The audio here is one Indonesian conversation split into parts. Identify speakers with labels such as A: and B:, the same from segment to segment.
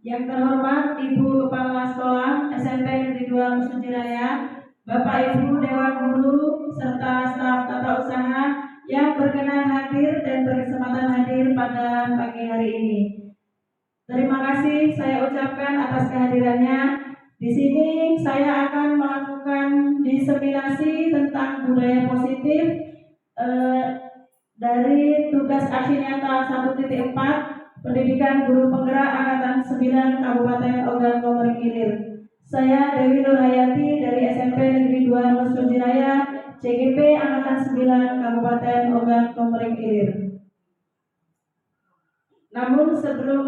A: Yang terhormat Ibu Kepala Sekolah SMP Negeri 2 Mesuji Raya, Bapak Ibu Dewan Guru serta staf tata usaha yang berkenan hadir dan berkesempatan hadir pada pagi hari ini. Terima kasih saya ucapkan atas kehadirannya. Di sini saya akan melakukan diseminasi tentang budaya positif dari tugas aksi nyata 1.4 Pendidikan Guru Penggerak Angkatan 9 Kabupaten Ogan Komering Ilir. Saya Dewi Nurhayati dari SMP Negeri 2 Mesuji Raya, CGP Angkatan 9 Kabupaten Ogan Komering Ilir. Namun sebelum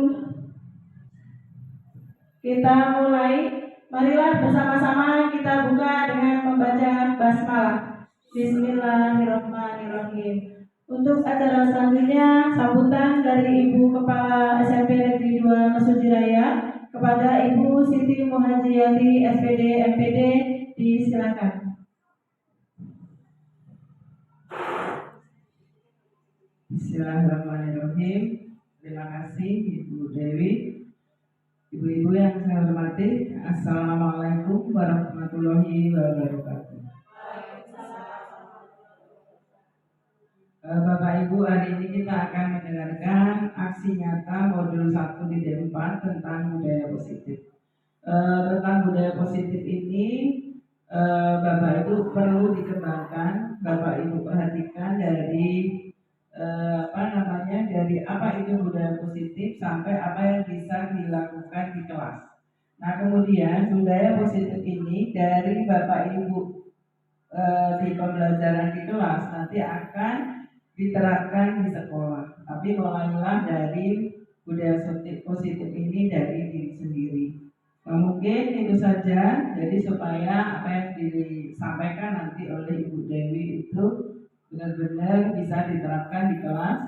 A: kita mulai, marilah bersama-sama kita buka dengan membaca basmalah. Bismillahirrahmanirrahim. Untuk acara selanjutnya, sambutan dari Ibu Kepala SMP Negeri 2 Mesuji Raya kepada Ibu Siti Muhajiyati SPD MPD, disilakan.
B: Bismillahirrahmanirrahim. Terima kasih Ibu Dewi. Ibu-ibu yang saya hormati, Assalamualaikum warahmatullahi wabarakatuh. Bapak Ibu, hari ini kita akan mendengarkan aksi nyata modul 1.4 tentang budaya positif. Tentang budaya positif ini, Bapak Ibu perlu dikembangkan. Bapak Ibu perhatikan dari dari apa itu budaya positif sampai apa yang bisa dilakukan di kelas. Nah, kemudian budaya positif ini dari Bapak Ibu di pembelajaran di kelas nanti akan diterapkan di sekolah. Tapi mulailah dari budaya positif ini dari diri sendiri. Mungkin itu saja. Jadi supaya apa yang disampaikan nanti oleh Ibu Dewi itu benar-benar bisa diterapkan di kelas,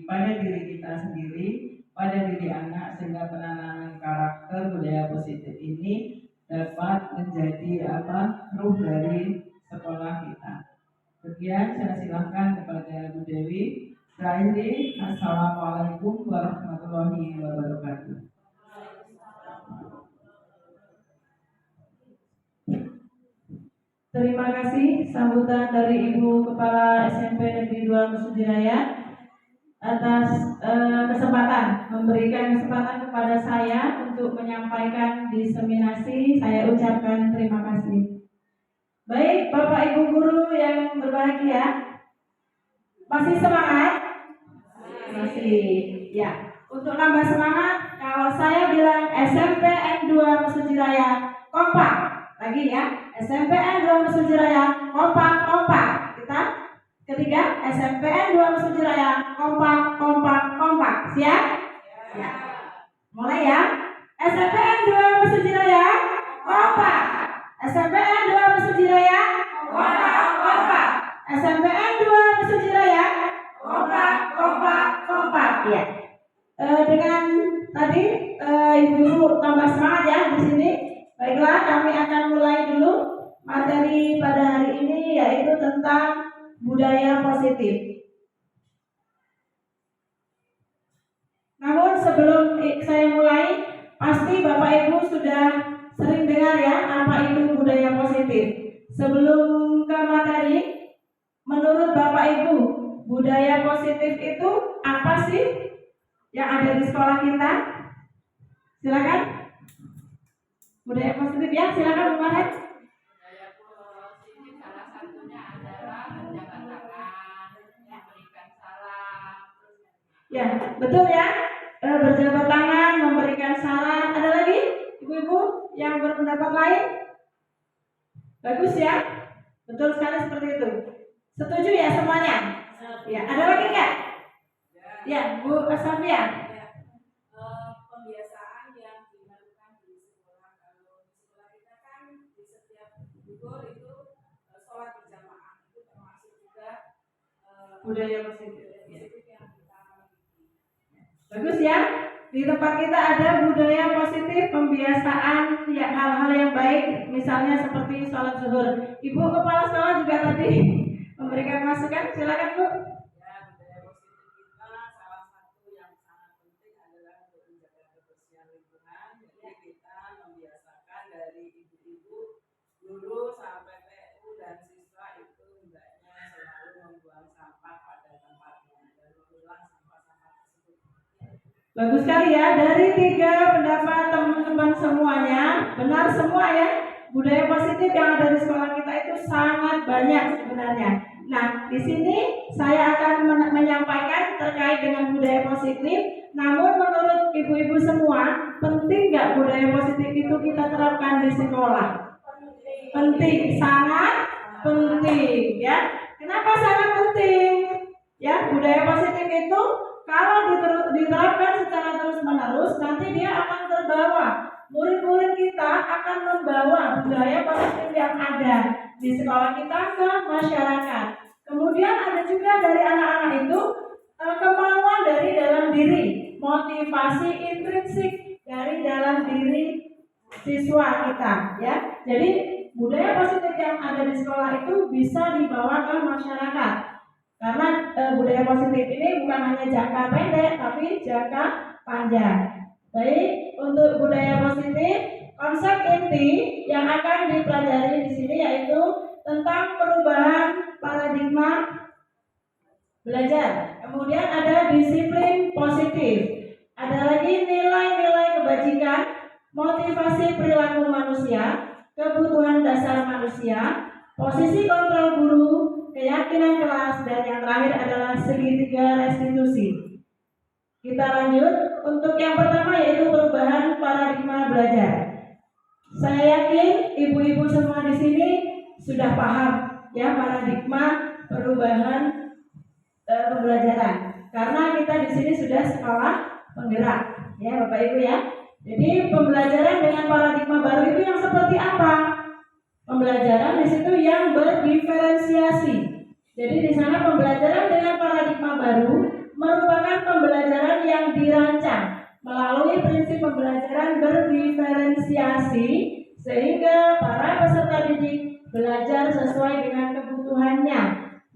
B: pada diri kita sendiri, pada diri anak, sehingga penanaman karakter budaya positif ini dapat menjadi ruh dari sekolah kita. Sekian, saya silakan kepada Bu Dewi. Terakhir, Assalamualaikum warahmatullahi wabarakatuh.
A: Terima kasih sambutan dari Ibu Kepala SMP Negeri 2 Mesuji Raya atas kesempatan, memberikan kesempatan kepada saya untuk menyampaikan diseminasi. Saya ucapkan terima kasih. Baik, Bapak Ibu guru yang berbahagia, masih semangat? Masih. Ya, untuk nambah semangat, kalau saya bilang SMPN 2 Mesuji Raya kompak, lagi ya, SMPN 2 Mesuji Raya kompak. Kita ketiga, SMPN 2 Mesuji Raya kompak. Siap? Ya. Mulai ya. SMPN 2 Mesuji Raya kompak. SMPN 2 Mesuji Raya kompak. SMPN 2 Mesuji Raya kompak. Ya. Dengan tadi ibu-ibu tambah semangat ya di sini. Baiklah, kami akan mulai dulu materi pada hari ini, yaitu tentang budaya positif. Namun sebelum saya mulai, pasti Bapak Ibu sudah sering dengar ya apa itu budaya positif. Sebelum ke materi, menurut Bapak Ibu, budaya positif itu apa sih yang ada di sekolah kita? Silakan. Budaya positif ya, silakan Bu Maret.
C: Budaya positif salah satunya adalah menjaga tangan, memberikan salam.
A: Ya, betul ya. Berjabat tangan, memberikan salam. Ada lagi ibu-ibu yang berpendapat lain? Bagus ya. Betul sekali seperti itu. Setuju ya semuanya? Ya, ada lagi enggak? Ya, Bu Safia.
C: Pembiasaan yang dilakukan di sekolah. Kalau di sekolah kita kan di setiap gugur itu sholat berjamaah, itu termasuk juga
A: budaya positif.
C: yang kita miliki.
A: Bagus ya. Di tempat kita ada budaya positif, pembiasaan ya hal-hal yang baik, misalnya seperti sholat zuhur. Ibu kepala sekolah juga tadi memberikan masukan, silakan Bu.
C: Ya, budaya positif kita salah satu yang sangat penting adalah untuk menjaga kebersihan. pendidikan lingkungan. Jadi kita membiasakan dari ibu-ibu, guru sampai PU dan siswa itu hendaknya selalu membuang sampah pada tempatnya dan memilah sampah-sampah tersebut.
A: Bagus sekali ya, dari 3 pendapat teman-teman semuanya, benar semua ya. Budaya positif yang ada di sekolah kita itu sangat banyak sebenarnya. Nah, di sini saya akan menyampaikan terkait dengan budaya positif. Namun menurut ibu-ibu semua, penting nggak budaya positif itu kita terapkan di sekolah? Penting, sangat penting ya. Kenapa sangat penting? Ya, budaya positif itu kalau diterapkan secara terus-menerus, nanti dia akan terbawa. Murid-murid kita akan membawa budaya positif yang ada di sekolah kita ke masyarakat. Kemudian ada juga dari anak-anak itu kemauan dari dalam diri, motivasi intrinsik dari dalam diri siswa kita, ya. Jadi budaya positif yang ada di sekolah itu bisa dibawa ke masyarakat. Karena budaya positif ini bukan hanya jangka pendek, tapi jangka panjang. Baik, untuk budaya positif, konsep inti yang akan dipelajari di sini yaitu tentang perubahan paradigma belajar. Kemudian ada disiplin positif. Ada lagi nilai-nilai kebajikan, motivasi perilaku manusia, kebutuhan dasar manusia, posisi kontrol guru, keyakinan kelas, dan yang terakhir adalah segitiga restitusi. Kita lanjut untuk yang pertama yaitu perubahan paradigma belajar. Saya yakin ibu-ibu semua di sini sudah paham ya paradigma perubahan pembelajaran. Karena kita di sini sudah sekolah penggerak ya Bapak Ibu ya. Jadi pembelajaran dengan paradigma baru itu yang seperti apa? Pembelajaran di situ yang berdiferensiasi. Jadi di sana pembelajaran dengan paradigma baru merupakan pembelajaran yang dirancang melalui prinsip pembelajaran berdiferensiasi sehingga para peserta didik belajar sesuai dengan kebutuhannya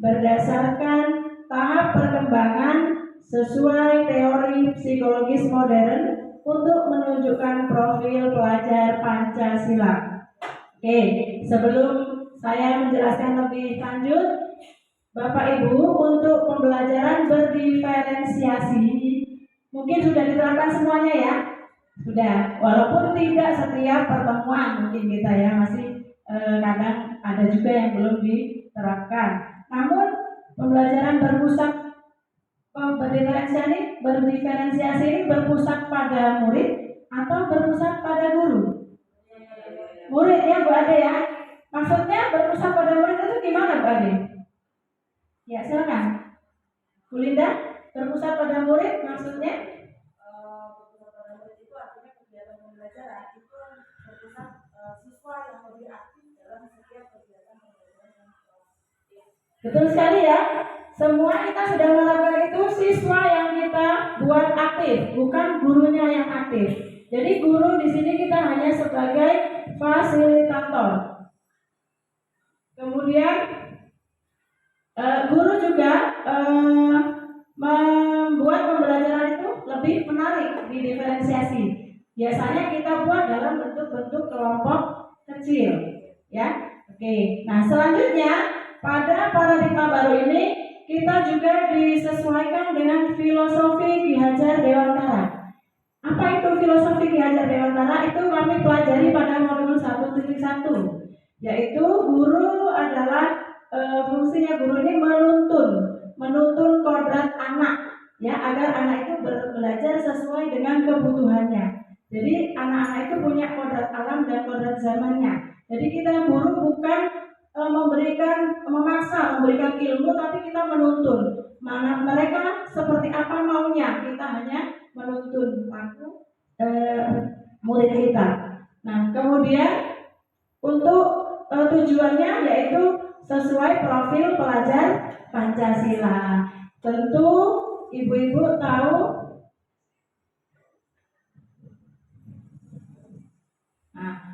A: berdasarkan tahap perkembangan sesuai teori psikologis modern untuk menunjukkan profil pelajar Pancasila. Oke, sebelum saya menjelaskan lebih lanjut, Bapak Ibu, untuk pembelajaran berdiferensiasi mungkin sudah diterapkan semuanya ya? Sudah, walaupun tidak setiap pertemuan mungkin kita ya masih kadang ada juga yang belum diterapkan. Namun pembelajaran berdiferensiasi ini berpusat pada murid atau berpusat pada guru? Murid ya Bu Ade ya? Maksudnya berpusat pada murid itu gimana Bu Ade? Ya silakan. Bu Linda, berpusat pada murid maksudnya?
C: Berpusat pada murid itu artinya kegiatan pembelajaran itu berpusat siswa yang lebih aktif dalam setiap kegiatan pembelajaran.
A: Betul sekali ya. Semua kita sudah melakukan itu siswa yang kita buat aktif, bukan gurunya yang aktif. Jadi guru di sini kita hanya sebagai fasilitator. Kemudian guru juga membuat pembelajaran itu lebih menarik, didiferensiasi. Biasanya kita buat dalam bentuk-bentuk kelompok kecil, ya. Oke. Nah selanjutnya pada paradigma baru ini kita juga disesuaikan dengan filosofi Ki Hajar Dewantara. Apa itu filosofi Ki Hajar Dewantara? Itu kami pelajari pada modul 1.1, yaitu guru adalah fungsinya guru ini menuntun kodrat anak ya agar anak itu belajar sesuai dengan kebutuhannya. Jadi anak-anak itu punya kodrat alam dan kodrat zamannya. Jadi kita guru bukan memaksa memberikan ilmu, tapi kita menuntun mana mereka seperti apa maunya. Kita hanya menuntun murid kita. Nah kemudian untuk tujuannya yaitu sesuai profil pelajar Pancasila. Tentu ibu-ibu tahu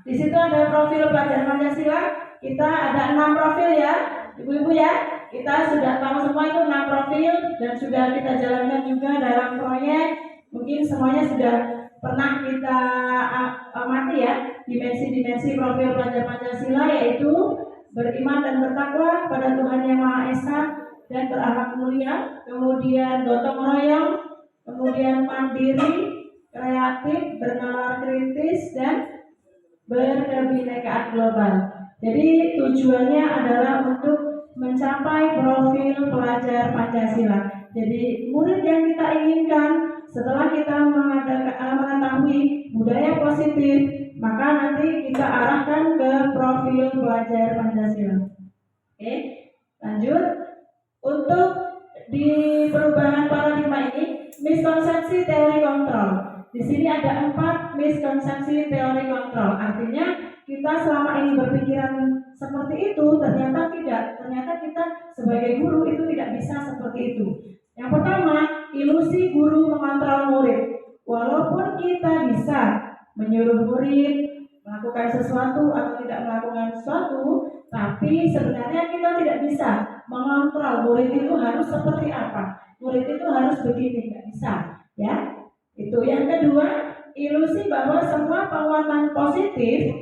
A: di situ ada profil pelajar Pancasila. Kita ada 6 profil ya, ibu-ibu ya. Kita sudah tahu semua itu 6 profil dan sudah kita jalankan juga dalam proyek. Mungkin semuanya sudah pernah kita amati ya, dimensi-dimensi profil pelajar Pancasila, yaitu beriman dan bertakwa kepada Tuhan Yang Maha Esa dan berakhlak mulia, kemudian gotong royong, kemudian mandiri, kreatif, bernalar kritis, dan berkebinekaan global. Jadi tujuannya adalah untuk mencapai profil pelajar Pancasila. Jadi murid yang kita inginkan setelah kita mengetahui budaya positif, maka nanti kita arahkan ke profil pelajar Pancasila. Oke, lanjut. Untuk di perubahan paradigma ini, miskonsepsi teori kontrol. Di sini ada 4 miskonsepsi teori kontrol. Artinya kita selama ini berpikiran seperti itu, ternyata tidak. Ternyata kita sebagai guru itu tidak bisa seperti itu. Yang pertama, ilusi guru mengontrol murid. Walaupun kita bisa menyuruh murid melakukan sesuatu atau tidak melakukan sesuatu, tapi sebenarnya kita tidak bisa mengontrol murid itu harus seperti apa, murid itu harus begini, nggak bisa, ya. Itu yang kedua, ilusi bahwa semua penguatan positif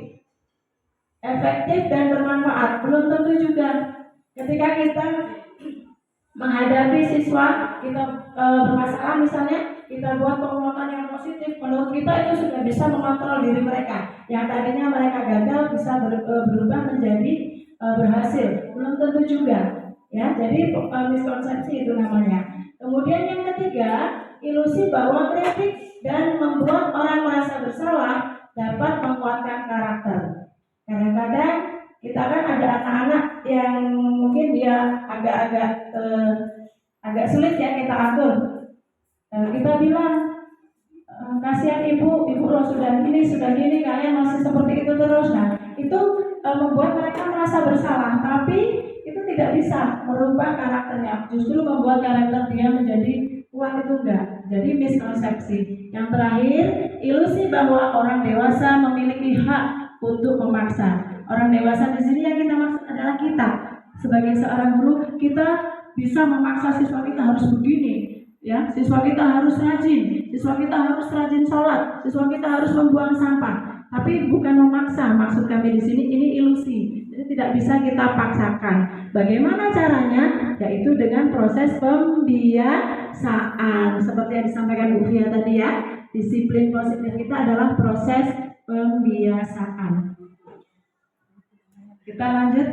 A: efektif dan bermanfaat. Belum tentu juga. Ketika kita menghadapi siswa kita bermasalah, misalnya kita buat penguatan yang positif, menurut kita itu sudah bisa mengontrol diri mereka. Yang tadinya mereka gagal bisa berubah menjadi berhasil. Belum tentu juga, ya. Jadi miskonsepsi itu namanya. Kemudian yang ketiga, ilusi bahwa kritik dan membuat orang merasa bersalah dapat menguatkan karakter. Kadang-kadang kita kan ada anak-anak yang mungkin dia agak sulit ya kita atur. Kita bilang, kasihan ibu lo sudah gini, kalian masih seperti itu terus. Nah, itu membuat mereka merasa bersalah, tapi itu tidak bisa merubah karakternya, justru membuat karakter dia menjadi kuat, itu enggak. Jadi miskonsepsi. Yang terakhir, ilusi bahwa orang dewasa memiliki hak untuk memaksa. Orang dewasa di sini yang kita maksud adalah kita. Sebagai seorang guru, kita bisa memaksa siswa kita harus begini, ya. Siswa kita harus rajin, siswa kita harus rajin sholat, siswa kita harus membuang sampah. Tapi bukan memaksa, maksud kami di sini ini ilusi. Jadi tidak bisa kita paksakan. Bagaimana caranya? Yaitu dengan proses pembiasaan. Seperti yang disampaikan Bu Fia tadi ya, disiplin positif kita adalah proses pembiasaan. Kita lanjut.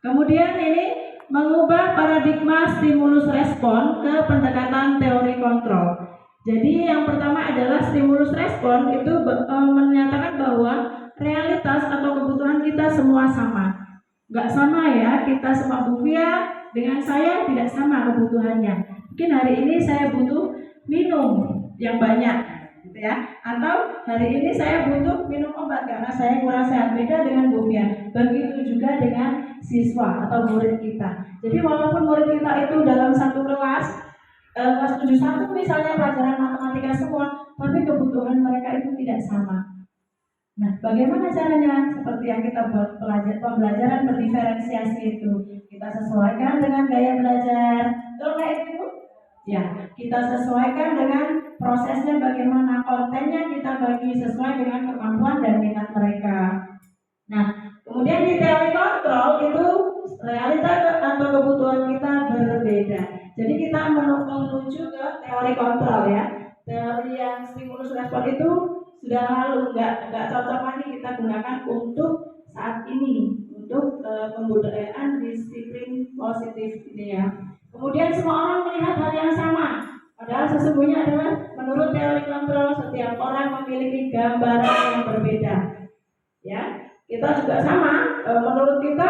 A: Kemudian ini mengubah paradigma stimulus respon ke pendekatan teori kontrol. Jadi yang pertama adalah stimulus respon itu menyatakan bahwa realitas atau kebutuhan kita semua sama. Nggak sama ya, kita semua Bu Fia dengan saya tidak sama kebutuhannya. Mungkin hari ini saya butuh minum yang banyak, gitu ya. Atau hari ini saya butuh minum obat karena saya kurang sehat, beda dengan Bu Fia. Begitu juga dengan siswa atau murid kita. Jadi walaupun murid kita itu dalam satu kelas 71 misalnya pelajaran matematika semua, tapi kebutuhan mereka itu tidak sama. Nah, bagaimana caranya? Seperti yang kita buat pembelajaran berdiferensiasi itu, kita sesuaikan dengan gaya belajar. Betul nggak itu? Ya, kita sesuaikan dengan prosesnya bagaimana, kontennya kita bagi sesuai dengan kemampuan dan minat mereka. Nah, kemudian di teori kontrol itu realita atau kebutuhan kita berbeda. Jadi kita menuju ke teori kontrol ya. Teori yang stimulus respon itu sudah lalu, nggak cocok lagi kita gunakan untuk saat ini, untuk pembudayaan disiplin positif ini ya. Kemudian semua orang melihat hal yang sama, padahal sesungguhnya adalah menurut teori kontrol setiap orang memiliki gambaran yang berbeda. Ya, kita juga sama, menurut kita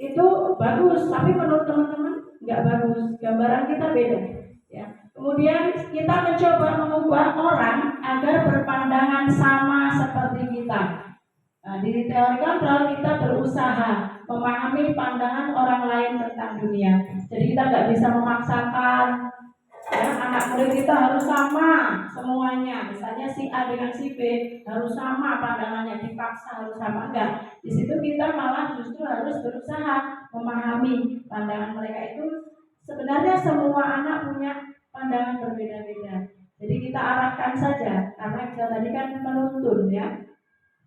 A: itu bagus, tapi menurut teman-teman nggak bagus, gambaran kita beda. Ya. Kemudian kita mencoba mengubah orang agar berpandangan sama seperti kita. Nah, di teori kontrol kita berusaha memahami pandangan orang lain tentang dunia. Jadi kita nggak bisa memaksakan ya, anak murid kita harus sama semuanya. Misalnya si A dengan si B harus sama pandangannya, dipaksa harus sama, enggak. Di situ kita malah justru harus berusaha memahami pandangan mereka itu. Sebenarnya semua anak punya pandangan berbeda. berbeda-beda. Jadi kita arahkan saja, karena kita tadi kan menuntun ya.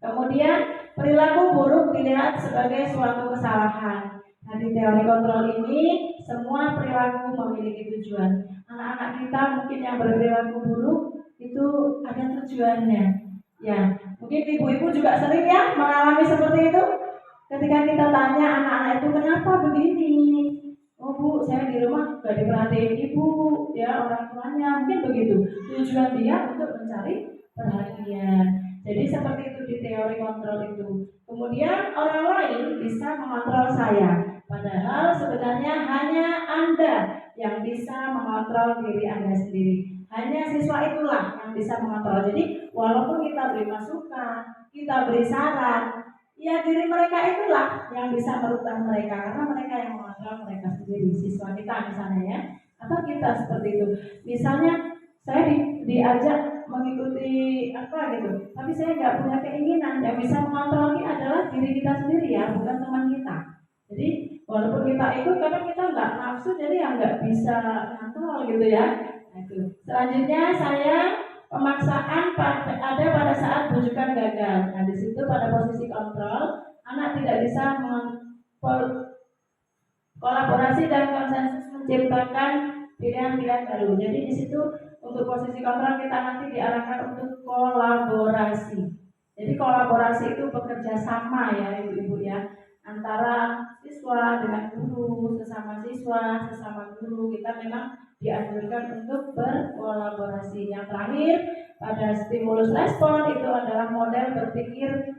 A: Kemudian perilaku buruk dilihat sebagai suatu kesalahan. Nah, di teori kontrol ini semua perilaku memiliki tujuan. Anak-anak kita mungkin yang berperilaku buruk itu ada tujuannya. Ya, mungkin ibu-ibu juga sering ya mengalami seperti itu. Ketika kita tanya anak-anak itu kenapa begini, oh bu, saya di rumah gak diperhatiin ibu, ya orang tuanya mungkin begitu. Tujuan dia untuk mencari perhatian. Jadi seperti itu di teori kontrol itu. Kemudian orang lain bisa mengontrol saya, padahal sebenarnya hanya Anda yang bisa mengontrol diri Anda sendiri. Hanya siswa itulah yang bisa mengontrol. Jadi walaupun kita beri masukan, kita beri saran, ya diri mereka itulah yang bisa merubah mereka, karena mereka yang mengontrol mereka sendiri. Siswa kita misalnya ya, atau kita seperti itu. Misalnya saya diajak mengikuti apa gitu, tapi saya nggak punya keinginan. Yang bisa mengontrol ini adalah diri kita sendiri ya, bukan teman kita. Jadi walaupun kita ikut, karena kita nggak nafsu, jadi ya nggak bisa ngontrol gitu ya. Nah, itu. Selanjutnya saya pemaksaan ada pada saat bujukan gagal. Nah di situ pada posisi kontrol, anak tidak bisa kolaborasi dan konsensus menciptakan pilihan-pilihan baru. Jadi di situ untuk posisi kontrol kita nanti diarahkan untuk kolaborasi. Jadi kolaborasi itu bekerja sama ya ibu-ibu ya, antara siswa dengan guru, sesama siswa, sesama guru. Kita memang dianjurkan untuk berkolaborasi. Yang terakhir pada stimulus respon itu adalah model berpikir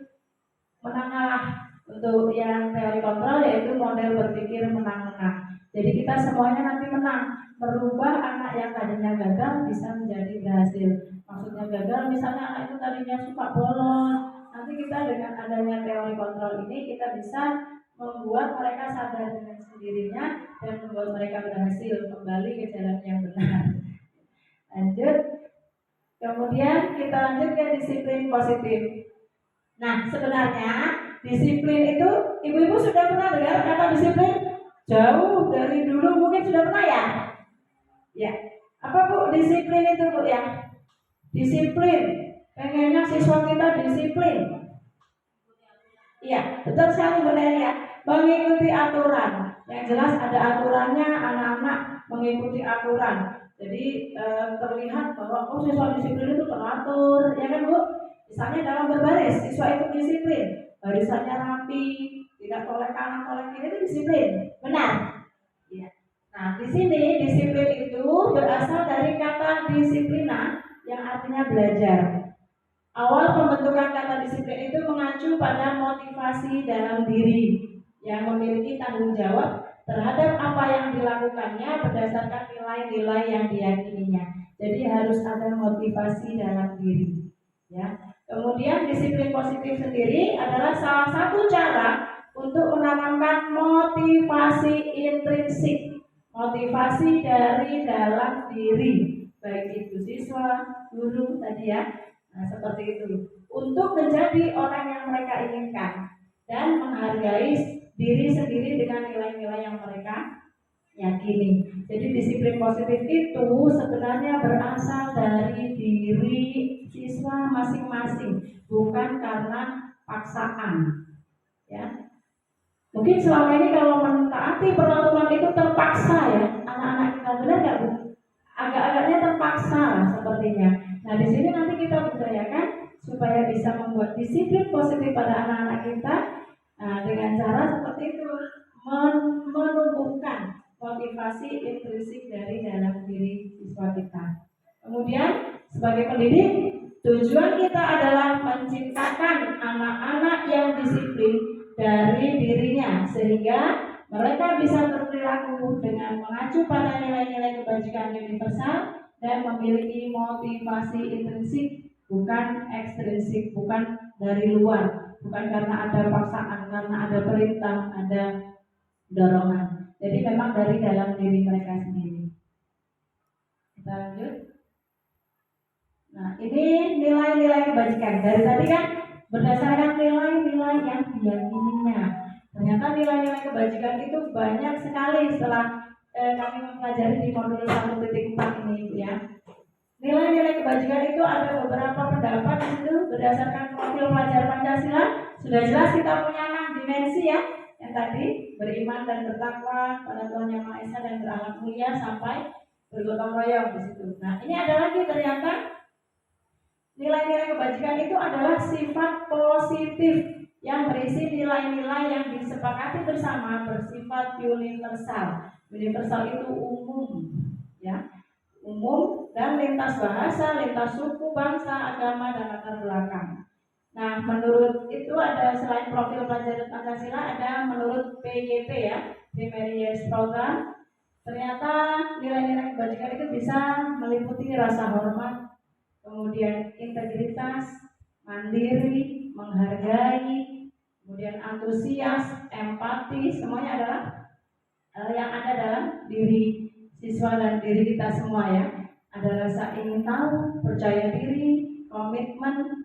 A: menang-menang. Untuk yang teori kontrol yaitu model berpikir menang-menang. Jadi kita semuanya nanti menang, merubah anak yang tadinya gagal bisa menjadi berhasil. Maksudnya gagal, misalnya anak itu tadinya suka bolos, nanti kita dengan adanya teori kontrol ini kita bisa membuat mereka sadar dengan sendirinya dan membuat mereka berhasil kembali ke jalan yang benar. Lanjut, kemudian kita lanjut ke disiplin positif. Nah sebenarnya disiplin itu ibu-ibu sudah pernah dengar kata disiplin? Jauh dari dulu mungkin sudah pernah ya? Ya, apa bu disiplin itu bu ya? Disiplin, pengennya siswa kita disiplin. Iya, betul sekali Bu Nelia. Mengikuti aturan. Yang jelas ada aturannya, anak-anak mengikuti aturan. Jadi terlihat bahwa siswa disiplin itu teratur, ya kan Bu? Misalnya dalam berbaris, siswa itu disiplin, barisannya rapi, tidak tolak kanan tolak kiri, itu disiplin, benar? Ya. Nah di sini disiplin itu berasal dari kata disiplina yang artinya belajar. Awal pembentukan kata disiplin itu mengacu pada motivasi dalam diri yang memiliki tanggung jawab terhadap apa yang dilakukannya berdasarkan nilai-nilai yang diyakininya. Jadi harus ada motivasi dalam diri. Ya. Kemudian disiplin positif sendiri adalah salah satu cara untuk menanamkan motivasi intrinsik, motivasi dari dalam diri, baik itu siswa, guru tadi ya. Nah, seperti itu. Untuk menjadi orang yang mereka inginkan dan menghargai diri sendiri dengan nilai-nilai yang mereka yakini. Jadi disiplin positif itu sebenarnya berasal dari diri siswa masing-masing, bukan karena paksaan. Ya. Mungkin selama ini kalau mentaati peraturan itu terpaksa ya, anak-anak kita benar nggak Bu? Agak-agaknya terpaksa sepertinya. Nah di sini nanti kita budayakan supaya bisa membuat disiplin positif pada anak-anak kita dengan cara seperti itu, menumbuhkan motivasi intrinsik dari dalam diri siswa kita. Kemudian sebagai pendidik, tujuan kita adalah menciptakan anak-anak yang disiplin dari dirinya sehingga mereka bisa berperilaku dengan mengacu pada nilai-nilai kebajikan universal dan memiliki motivasi intrinsik, bukan ekstrinsik, bukan dari luar, bukan karena ada paksaan, karena ada perintah, ada dorongan. Jadi memang dari dalam diri mereka sendiri. Kita lanjut. Nah, ini nilai-nilai kebajikan. Dari tadi kan berdasarkan nilai-nilai yang diyakininya. Ternyata nilai-nilai kebajikan itu banyak sekali setelah kami mempelajari di modul 1.4 ini ya. kebajikan itu ada beberapa pendapat itu berdasarkan profil pelajar Pancasila. Sudah jelas kita punya 6 dimensi ya, yang tadi beriman dan bertakwa pada Tuhan Yang Maha Esa dan berakhlak mulia sampai bergotong royong di situ. Nah, ini ada lagi ternyata nilai-nilai kebajikan itu adalah sifat positif yang berisi nilai-nilai yang disepakati bersama, bersifat universal. Universal itu umum, ya, umum dan lintas bahasa, lintas suku, bangsa, agama, dan latar belakang. Nah, menurut itu ada selain profil pelajar Pancasila, ada menurut PYP ya, Primary Years Program. Ternyata nilai-nilai kebajikan itu bisa meliputi rasa hormat, kemudian integritas, mandiri, menghargai, kemudian antusias, empati, semuanya adalah yang ada dalam diri siswa dan diri kita semua ya. Ada rasa ingin tahu, percaya diri, komitmen.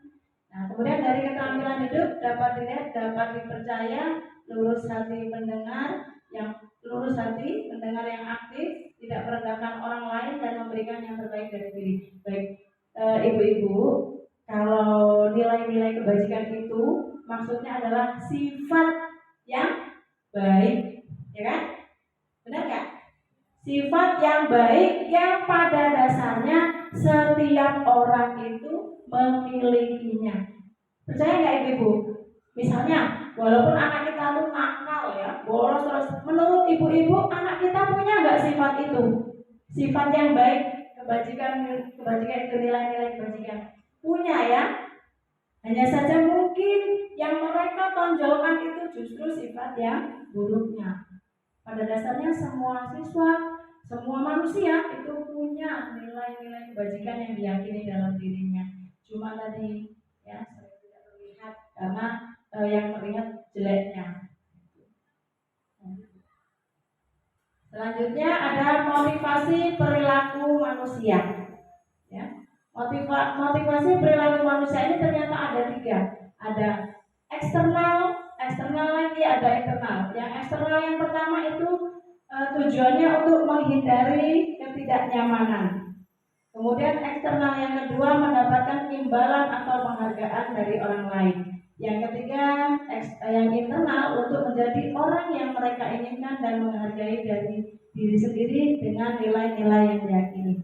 A: Nah, kemudian dari keterampilan hidup dapat dilihat, dapat dipercaya, lurus hati mendengar, yang lurus hati, mendengar yang aktif, tidak merendahkan orang lain dan memberikan yang terbaik dari diri. Baik, ibu-ibu, kalau nilai-nilai kebajikan itu maksudnya adalah sifat yang baik, ya kan? Benar nggak? Sifat yang baik yang pada dasarnya setiap orang itu memilikinya. Percaya nggak ibu-ibu? Misalnya, walaupun anak kita tuh nakal ya, bolos terus, menurut ibu-ibu anak kita punya nggak sifat itu? Sifat yang baik, kebajikan itu nilai-nilai kebajikan. Punya ya. Hanya saja mungkin yang mereka tonjolkan itu justru sifat yang buruknya. Pada dasarnya semua siswa, semua manusia itu punya nilai-nilai kebajikan yang diyakini dalam dirinya. Cuma tadi ya sering tidak terlihat karena yang terlihat jeleknya. Selanjutnya ada motivasi perilaku manusia. Ya, motivasi perilaku manusia ini ternyata ada 3. Ada eksternal lagi ada internal. Yang eksternal yang pertama itu tujuannya untuk menghindari ketidaknyamanan. Kemudian eksternal yang kedua mendapatkan imbalan atau penghargaan dari orang lain. Yang ketiga yang internal untuk menjadi orang yang mereka inginkan dan menghargai dari diri sendiri dengan nilai-nilai yang diyakini.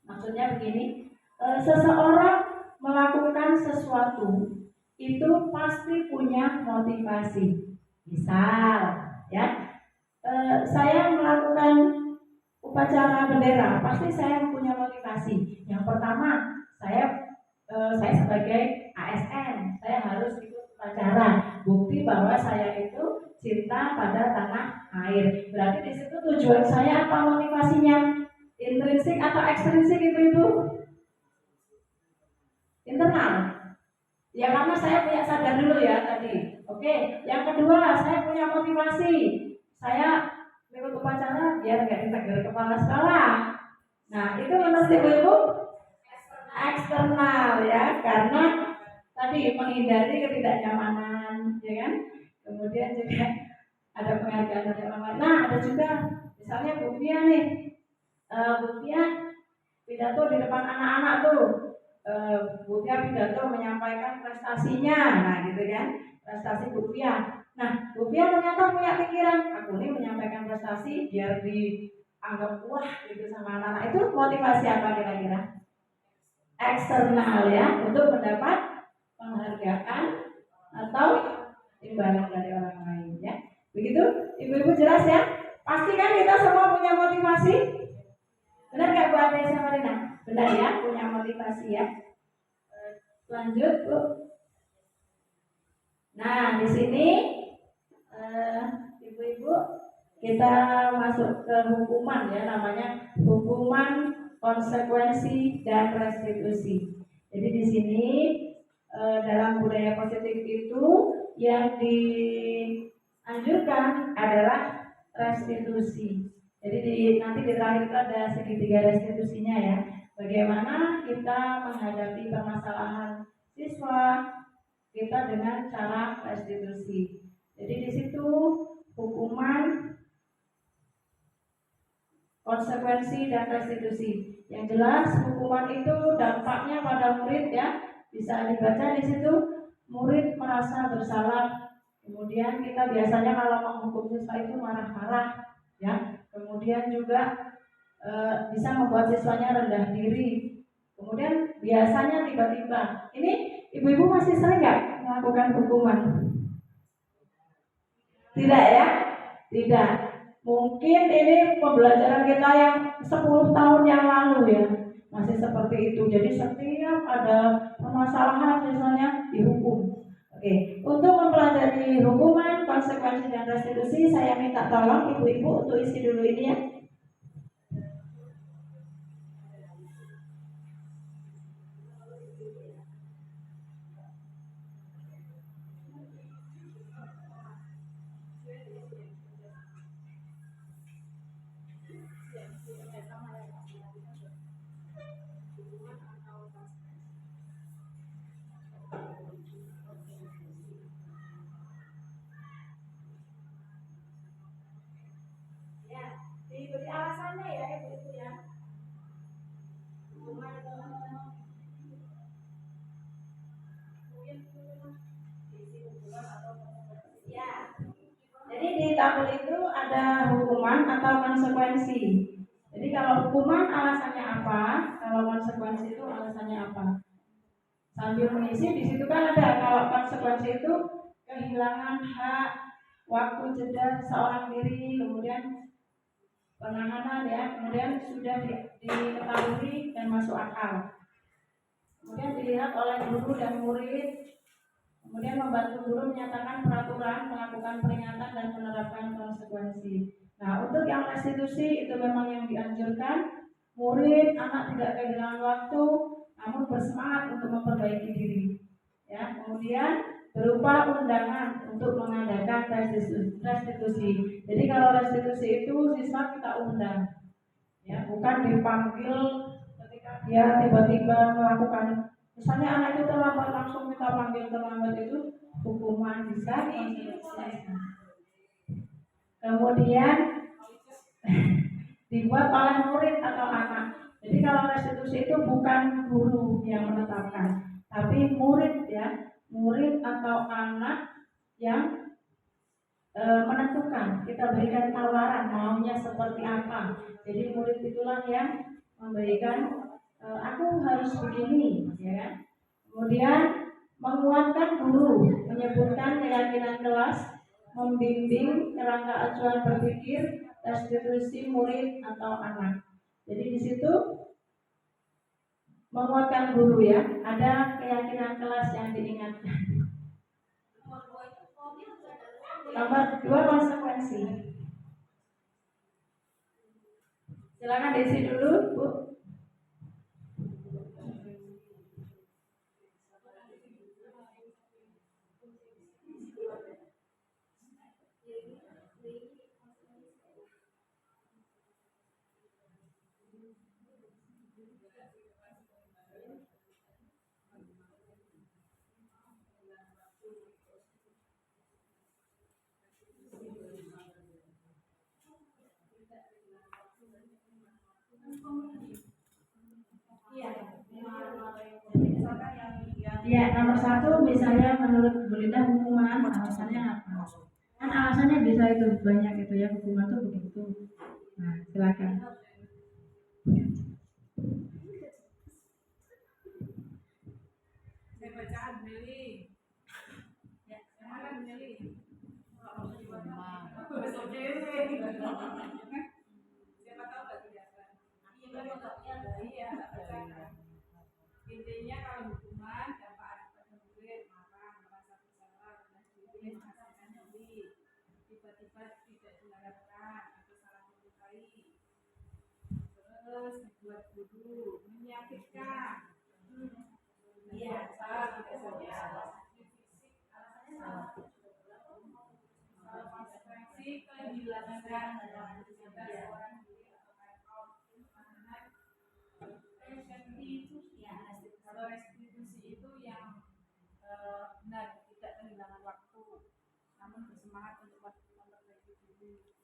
A: Maksudnya begini, seseorang melakukan sesuatu itu pasti punya motivasi. Misal, ya, saya melakukan upacara bendera, pasti saya punya motivasi. Yang pertama, saya sebagai ASN, saya harus ikut upacara, bukti bahwa saya itu cinta pada tanah air. Berarti di situ tujuan saya apa motivasinya? Intrinsik atau ekstrinsik ibu-ibu? Internal. Ya karena saya punya sadar dulu ya tadi. Oke, yang kedua saya punya motivasi. Saya ikut upacara biar nggak ditegur kepala sekolah. Nah itu menurut ibu-ibu eksternal ya, karena tadi menghindari ketidaknyamanan, ya kan? Kemudian juga ada penghargaan dari orang lain. Nah ada juga misalnya Bu Fia nih, Bu Fia pidato di depan anak-anak tuh. Bu Fia pidato menyampaikan prestasinya, nah gitu kan, prestasi Bu Fia. Nah, Bu Fia ternyata punya pikiran, aku ini menyampaikan prestasi biar dianggap wah gitu sama anak-anak. Itu motivasi apa kira-kira? Eksternal ya, untuk mendapat penghargaan atau imbalan dari orang lain ya. Begitu, ibu-ibu jelas ya? Pasti kan kita semua punya motivasi? Benar nggak Bu Ade sama Rina? Benar ya, punya motivasi ya. Lanjut Bu. Nah di sini ibu-ibu kita masuk ke hukuman ya, namanya hukuman, konsekuensi dan restitusi. Jadi di sini dalam budaya positif itu yang dianjurkan adalah restitusi. Jadi nanti di terakhir itu ada segitiga restitusinya ya. Bagaimana kita menghadapi permasalahan siswa kita dengan cara restitusi. Jadi di situ hukuman, konsekuensi dan restitusi. Yang jelas hukuman itu dampaknya pada murid ya, bisa dibaca di situ. Murid merasa bersalah, kemudian kita biasanya kalau menghukum siswa itu marah-marah ya, kemudian juga bisa membuat siswanya rendah diri. Kemudian biasanya tiba-tiba, ini ibu-ibu masih sering nggak melakukan hukuman? Tidak ya? Tidak. Mungkin ini pembelajaran kita yang 10 tahun yang lalu ya, masih seperti itu. Jadi setiap ada permasalahan misalnya dihukum. Oke, untuk mempelajari hukuman, konsekuensi dan restitusi, saya minta tolong ibu-ibu untuk isi dulu ini ya. Diberi alasannya ya ibu-ibu ya. Ya. Jadi di tabel itu ada hukuman atau konsekuensi. Jadi kalau hukuman alasannya apa, kalau konsekuensi itu alasannya apa. Sambil mengisi di situ kan ada kalau konsekuensi itu kehilangan hak, waktu jeda seorang diri, kemudian penahanan ya, kemudian sudah diketahui dan masuk akal. Kemudian dilihat oleh guru dan murid, kemudian membantu guru menyatakan peraturan, melakukan peringatan dan menerapkan konsekuensi. Nah, untuk yang restitusi itu memang yang dianjurkan, murid, anak tidak kehilangan waktu, namun bersemangat untuk memperbaiki diri. Ya, kemudian berupa undangan untuk mengadakan restitusi. Jadi kalau restitusi itu siswa kita undang, ya, bukan dipanggil ketika dia tiba-tiba melakukan. Misalnya anak itu terlambat langsung kita panggil terlambat, itu hukuman bisa konsekuensi. Kemudian dibuat oleh murid atau anak. Jadi kalau restitusi itu bukan guru yang menetapkan, tapi murid ya, murid atau anak yang menentukan. Kita berikan tawaran maunya seperti apa. Jadi murid itulah yang memberikan aku harus begini, ya. Kemudian menguatkan guru, menyebutkan keyakinan kelas, membimbing kerangka acuan berpikir, restitusi murid atau anak. Jadi di situ menguatkan guru ya, ada keyakinan kelas yang diingatkan. Nomor 2 konsekuensi. Silakan diisi dulu, Bu. Ya, nomor 1 misalnya menurut Bu Linda hukuman alasannya apa? Kan alasannya bisa itu banyak itu ya, hukuman tuh begitu. Nah, silakan.
C: Saya bacaan Meli. Ya, mana Meli? Siapa tahu nggak kelihatan? Iya, bacakan. Intinya kalau hukuman dampak anak pada murid marah, merasa bersalah, rendah diri, menghasilkan diri, tiba-tiba tidak diharapkan atau salah menyukai, terus membuat guru, menyakitkan. Iya, salah tidak saja. Konsekuensi kehilangan seorang diri atau kalau restitusi itu yang benar, tidak kehilangan waktu, namun bersemangat untuk memperbaiki diri.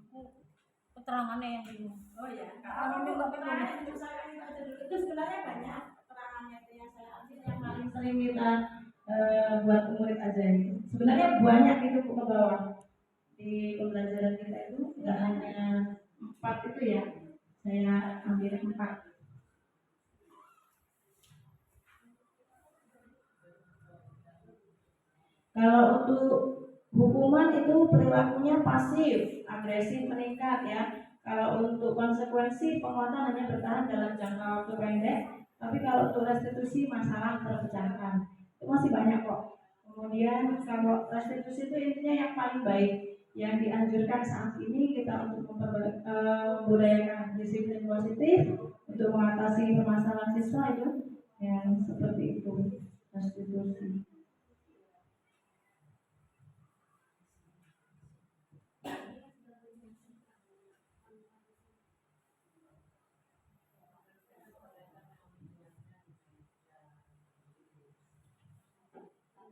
D: Aku keterangannya yang bingung.
C: Oh ya, kalau keterangan untuk saya itu aja dulu. Itu sebenarnya banyak keterangannya itu yang saya ambil yang
A: Paling sering kita buat murid aja itu. Sebenarnya banyak itu Bu ke bawah. Di pembelajaran kita itu nggak hanya 4 itu ya. Saya ambil 4. Kalau untuk hukuman itu perilakunya pasif, agresif meningkat ya. Kalau untuk konsekuensi penguatan hanya bertahan dalam jangka waktu pendek, tapi kalau untuk restitusi masalah terpecahkan. Itu masih banyak kok. Kemudian kalau restitusi itu intinya yang paling baik yang dianjurkan saat ini kita untuk membudayakan disiplin positif untuk mengatasi permasalahan siswa itu yang seperti itu restitusi.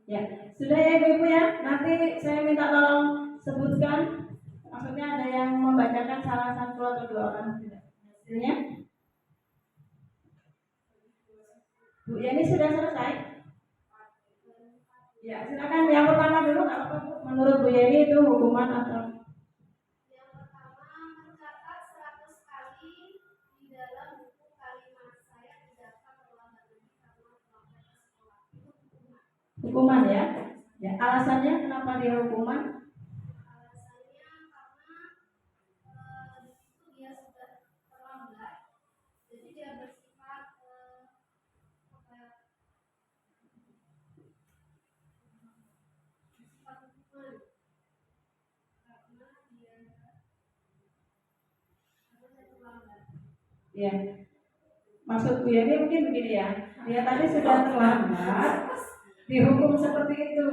A: Ya, sudah ya Ibu-Ibu ya. Nanti saya minta tolong sebutkan, maksudnya ada yang membacakan salah satu atau 2 orang tidak. Hasilnya? Bu Yani sudah selesai? Ya, silakan yang pertama dulu nggak apa-apa Bu. Menurut Bu Yani itu hukuman atau?
E: Yang pertama, mencatat 100 kali di dalam buku kalimat saya tidak akan terlambat lagi karena terlambat ke sekolah. Itu hukuman.
A: Hukuman ya. Ya, alasannya kenapa dia hukuman?
E: Alasannya karena di situ dia sudah terlambat, jadi dia bersifat bersifat hukuman karena dia terlambat.
A: Ya. Maksud Bu Yani mungkin begini ya. Dia tadi sudah terlambat, dihukum seperti itu.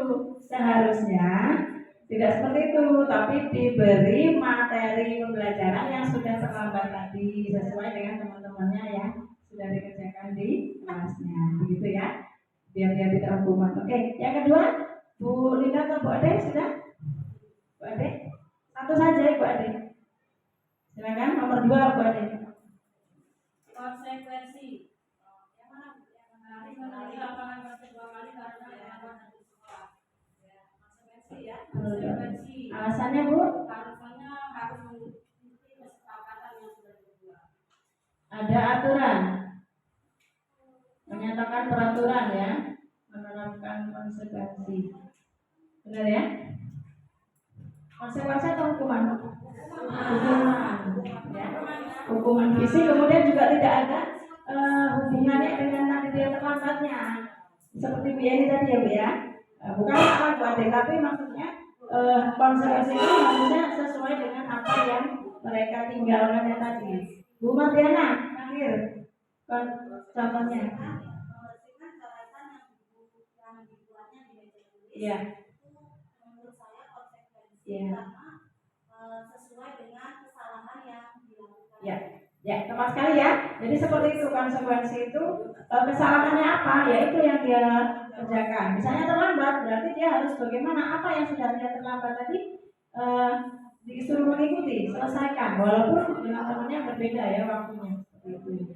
A: Seharusnya tidak seperti itu, tapi diberi materi pembelajaran yang sudah terlambat tadi sesuai dengan teman-temannya yang sudah dikerjakan di kelasnya, begitu ya, biar dia tidak hukuman. Oke, yang kedua, Bu Linda atau Bu Ade sudah? Bu Ade, satu saja Bu Ade. Silakan nomor 2 Bu Ade.
C: konsekuensi. Yang mana Bu? Yang menarik mengenai lapangan kerja 2 kali karena melakukan dari sekolah. Ya, konsekuensi ya. Konsekuensi.
A: Alasannya Bu?
C: Alasannya harus mengikuti kesepakatan yang sudah dibuat.
A: Ada aturan, menyatakan peraturan ya, menerapkan konsekuensi. Benar ya? Konsekuensi atau hukuman? Hukuman. Ya. Hukuman fisik, kemudian juga tidak ada hubungannya dengan tadi dia terlambatnya. Seperti Bu Yani tadi ya Bu ya. Bukan salah Bu Ade, tapi maksudnya konsekuensi itu harusnya sesuai dengan apa yang mereka tinggalkan yang tadi. Bu Mardiana, akhir contohnya.
E: Membersihkan coretan yang dibuatnya di meja tulis.
A: Iya.
E: Itu menurut saya konsekuensi
A: Iya.
E: karena sesuai dengan kesalahan yang dilakukan.
A: Ya, ya tepat sekali ya. Jadi seperti itu konsekuensi itu kesalahannya apa? Ya itu yang dia kerjakan. Misalnya terlambat, berarti dia harus bagaimana? Apa yang sudah dia terlambat tadi disuruh mengikuti, selesaikan. Walaupun dengan temannya berbeda ya waktunya. Seperti itu.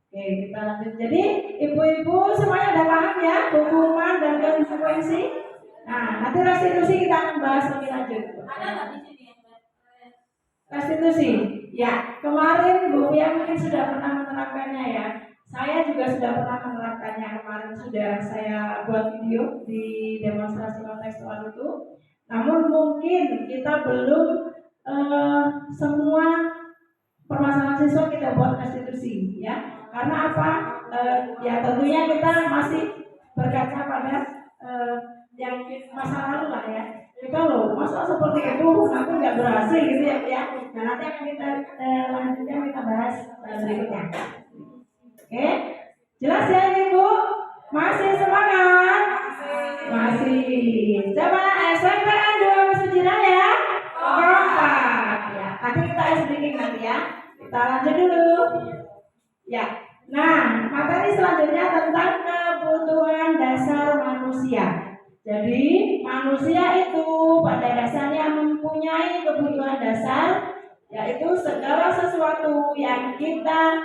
A: Oke, kita lanjut. Jadi ibu-ibu semuanya udah paham ya hukuman dan konsekuensi. Nah, nanti restitusi kita akan bahas lebih lanjut.
D: Ada nggak di sini yang
A: Restitusi, ya kemarin Bu Pia mungkin sudah pernah menerapkannya ya. Saya juga sudah pernah menerapkannya kemarin, sudah saya buat video di demonstrasi kontekstual itu. Namun mungkin kita belum semua permasalahan siswa kita buat restitusi ya. Karena apa? Ya tentunya kita masih berkaca pada yang masa lalu lah ya. Kita loh, masa seperti itu nanti nggak berhasil gitu ya. Nah nanti akan kita lanjutnya kita bahas berikutnya. Oke, jelas ya Ibu? Masih semangat? Masih. Coba SMPN 2 Sejirah ya. Kompak. Ya, nanti kita sedikit nanti ya. Kita lanjut dulu. Ya. Nah, materi selanjutnya tentang kebutuhan dasar manusia. Jadi manusia itu pada dasarnya mempunyai kebutuhan dasar yaitu segala sesuatu yang kita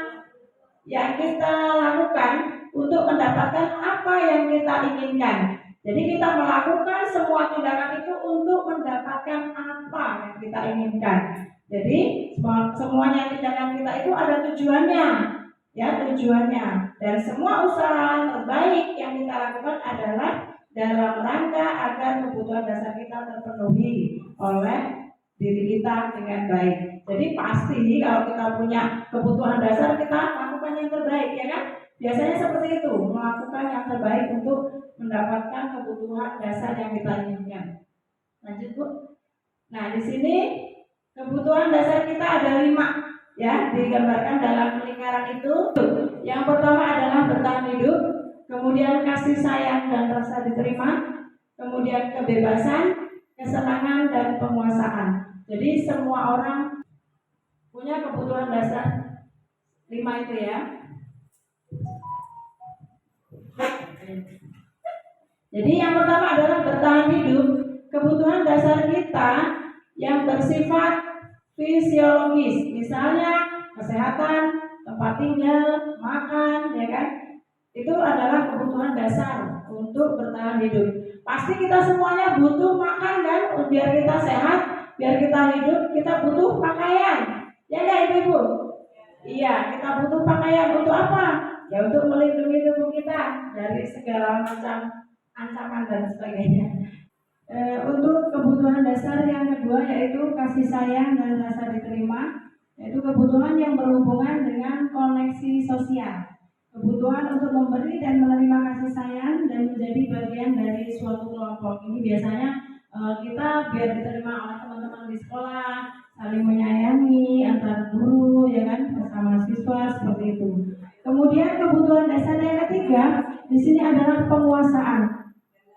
A: lakukan untuk mendapatkan apa yang kita inginkan. Jadi kita melakukan semua tindakan itu untuk mendapatkan apa yang kita inginkan. Jadi semuanya tindakan kita itu ada tujuannya, ya tujuannya. Dan semua usaha terbaik yang kita lakukan adalah dalam rangka agar kebutuhan dasar kita terpenuhi oleh diri kita dengan baik. Jadi pasti kalau kita punya kebutuhan dasar kita lakukan yang terbaik, ya kan? Biasanya seperti itu, melakukan yang terbaik untuk mendapatkan kebutuhan dasar yang kita inginkan. Lanjut Bu. Nah di sini kebutuhan dasar kita ada 5, ya digambarkan dalam lingkaran itu. Yang pertama adalah bertahan hidup, kemudian kasih sayang dan rasa diterima, kemudian kebebasan, kesenangan dan penguasaan. Jadi semua orang punya kebutuhan dasar 5 itu ya. Jadi yang pertama adalah bertahan hidup. Kebutuhan dasar kita yang bersifat fisiologis, misalnya kesehatan, tempat tinggal, makan, ya kan? Itu adalah kebutuhan dasar untuk bertahan hidup. Pasti kita semuanya butuh makan kan, biar kita sehat, biar kita hidup, kita butuh pakaian. Ya enggak Ibu-ibu? Iya, kita butuh pakaian untuk apa? Ya untuk melindungi tubuh kita dari segala macam ancaman dan sebagainya. Untuk kebutuhan dasar yang kedua yaitu kasih sayang dan rasa diterima, yaitu kebutuhan yang berhubungan dengan koneksi sosial. Kebutuhan untuk memberi dan menerima kasih sayang dan menjadi bagian dari suatu kelompok. Ini biasanya kita biar diterima oleh teman-teman di sekolah, saling menyayangi antar guru, ya kan, bersama siswa seperti itu. Kemudian kebutuhan dasar yang ketiga di sini adalah penguasaan.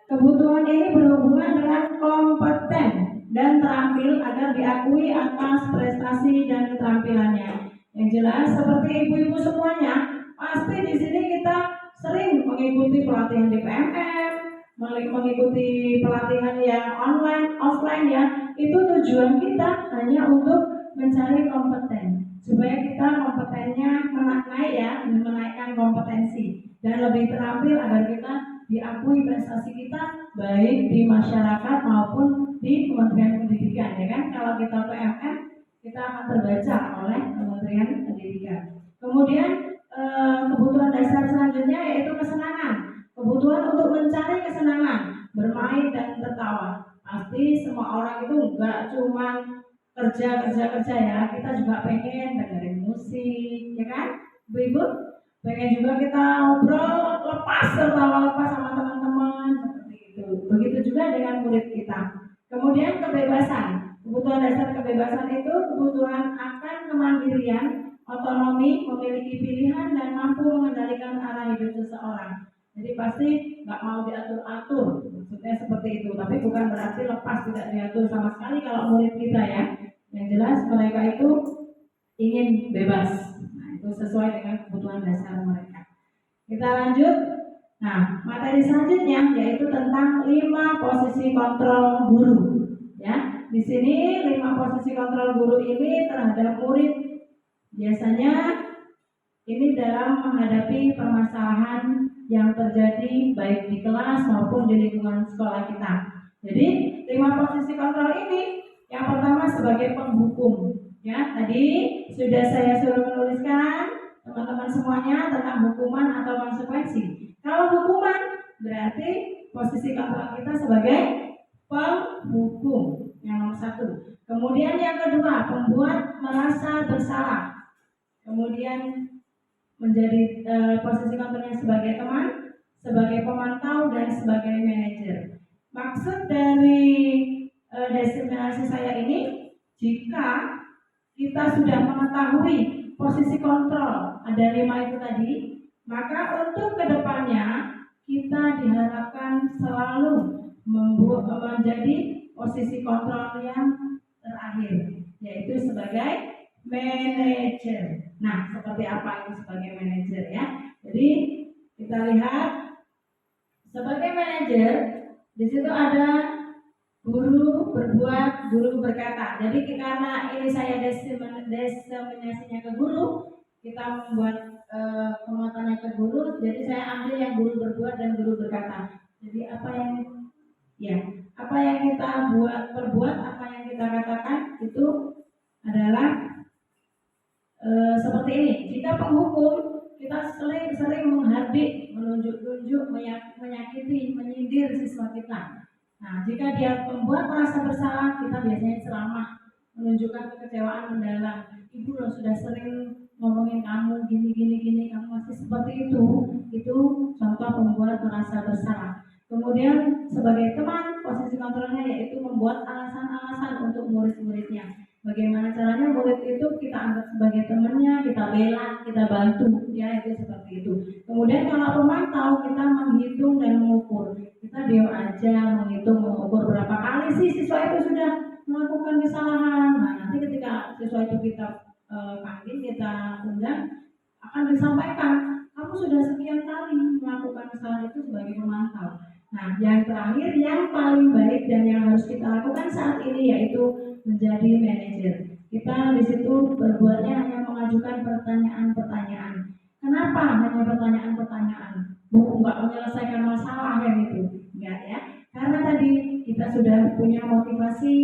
A: Kebutuhan ini berhubungan dengan kompeten dan terampil agar diakui atas prestasi dan keterampilannya. Yang jelas seperti ibu-ibu semuanya, pasti di sini kita sering mengikuti pelatihan di PMM, mengikuti pelatihan yang online, offline ya. Itu tujuan kita hanya untuk mencari kompeten, supaya kita kompetennya naik ya, menaikkan kompetensi dan lebih terampil agar kita diakui prestasi kita baik di masyarakat maupun di Kementerian Pendidikan, ya kan? Kalau kita PMM kita akan terbaca oleh Kementerian Pendidikan. Kemudian kebutuhan dasar selanjutnya yaitu kesenangan. Kebutuhan untuk mencari kesenangan, bermain dan tertawa. Pasti semua orang itu enggak cuma kerja ya, kita juga pengen dengerin musik, ya kan? Ibu-ibu pengen juga kita ngobrol tertawa lepas sama teman-teman seperti itu. Begitu juga dengan murid kita. Kemudian kebebasan. Kebutuhan dasar kebebasan itu kebutuhan akan kemandirian, otonomi, memiliki pilihan dan mampu mengendalikan arah hidup seseorang. Jadi pasti nggak mau diatur-atur, maksudnya seperti itu. Tapi bukan berarti lepas tidak diatur sama sekali kalau murid kita ya. Yang jelas mereka itu ingin bebas. Nah, itu sesuai dengan kebutuhan dasar mereka. Kita lanjut. Nah, materi selanjutnya yaitu tentang 5 posisi kontrol guru. Ya, di sini 5 posisi kontrol guru ini terhadap murid biasanya ini dalam menghadapi permasalahan yang terjadi baik di kelas maupun di lingkungan sekolah kita. Jadi 5 posisi kontrol ini yang pertama sebagai penghukum. Ya, tadi sudah saya suruh menuliskan teman-teman semuanya tentang hukuman atau konsekuensi. Kalau hukuman berarti posisi kontrol kita sebagai penghukum yang nomor 1. Kemudian yang kedua, pembuat merasa bersalah. Kemudian menjadi posisi kontrolnya sebagai teman, sebagai pemantau dan sebagai manajer. Maksud dari destinasi saya ini, jika kita sudah mengetahui posisi kontrol ada 5 itu tadi, maka untuk kedepannya kita diharapkan selalu menjadi posisi kontrol yang terakhir, yaitu sebagai manajer. Nah, seperti apa itu sebagai manajer ya? Jadi kita lihat sebagai manajer di situ ada guru berbuat guru berkata. Jadi karena ini saya diseminasinya ke guru, kita membuat penguatannya ke guru. Jadi saya ambil yang guru berbuat dan guru berkata. Jadi apa yang kita perbuat, apa yang kita katakan itu adalah seperti ini. Jika penghukum kita sering menghardik, menunjuk-nunjuk, menyakiti, menyindir siswa kita. Nah, jika dia membuat merasa bersalah, kita biasanya ceramah, menunjukkan kekecewaan mendalam. Ibu loh sudah sering ngomongin kamu gini, kamu masih seperti itu. Itu contoh membuat merasa bersalah. Kemudian sebagai teman, posisi kontrolnya yaitu membuat alasan-alasan untuk murid-muridnya. Bagaimana caranya murid itu kita anggap sebagai temannya, kita bela, kita bantu, ya itu seperti itu. Kemudian kalau pemantau kita menghitung dan mengukur. Kita diam aja menghitung, mengukur berapa kali sih siswa itu sudah melakukan kesalahan. Nah nanti ketika siswa itu kita panggil, kita undang, akan disampaikan kamu sudah sekian kali melakukan kesalahan itu sebagai pemantau. Nah, yang terakhir yang paling baik dan yang harus kita lakukan saat ini yaitu menjadi manajer. Kita di situ berbuatnya hanya mengajukan pertanyaan-pertanyaan. Kenapa hanya pertanyaan-pertanyaan? Bukan nggak menyelesaikan masalah yang itu, enggak ya? Karena tadi kita sudah punya motivasi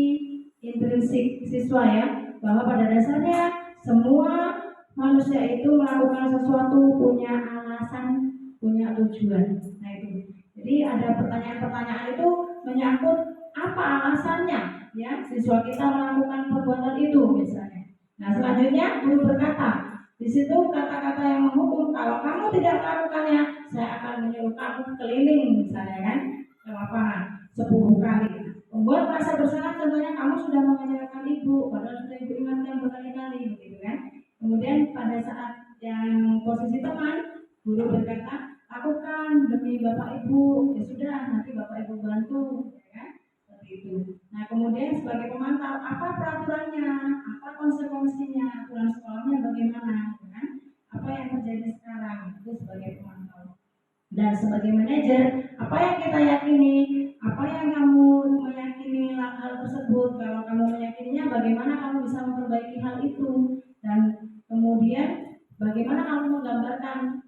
A: intrinsik siswa ya, bahwa pada dasarnya semua manusia itu melakukan sesuatu punya alasan, punya tujuan. Nah itu. Jadi ada pertanyaan-pertanyaan itu menyangkut apa alasannya, ya siswa kita melakukan perbuatan itu misalnya. Nah selanjutnya guru berkata, di situ kata-kata yang menghukum, kalau kamu tidak melakukannya, saya akan menyuruh kamu keliling misalnya kan, ke lapangan 10 kali. Membuat merasa bersalah contohnya kamu sudah mengajarkan ibu, padahal sudah ibu ingatkan berkali-kali, gitu kan. Kemudian pada saat yang posisi teman, guru berkata, lakukan demi bapak ibu, ya sudah nanti bapak ibu bantu, ya kan? Seperti itu. Nah kemudian sebagai pemantau, apa peraturannya, apa konsekuensinya, aturan sekolahnya bagaimana, ya kan? Apa yang terjadi sekarang itu sebagai pemantau. Dan sebagai manajer, apa yang kita yakini, apa yang kamu meyakini hal tersebut, kalau kamu meyakininya, bagaimana kamu bisa memperbaiki hal itu, dan kemudian bagaimana kamu menggambarkan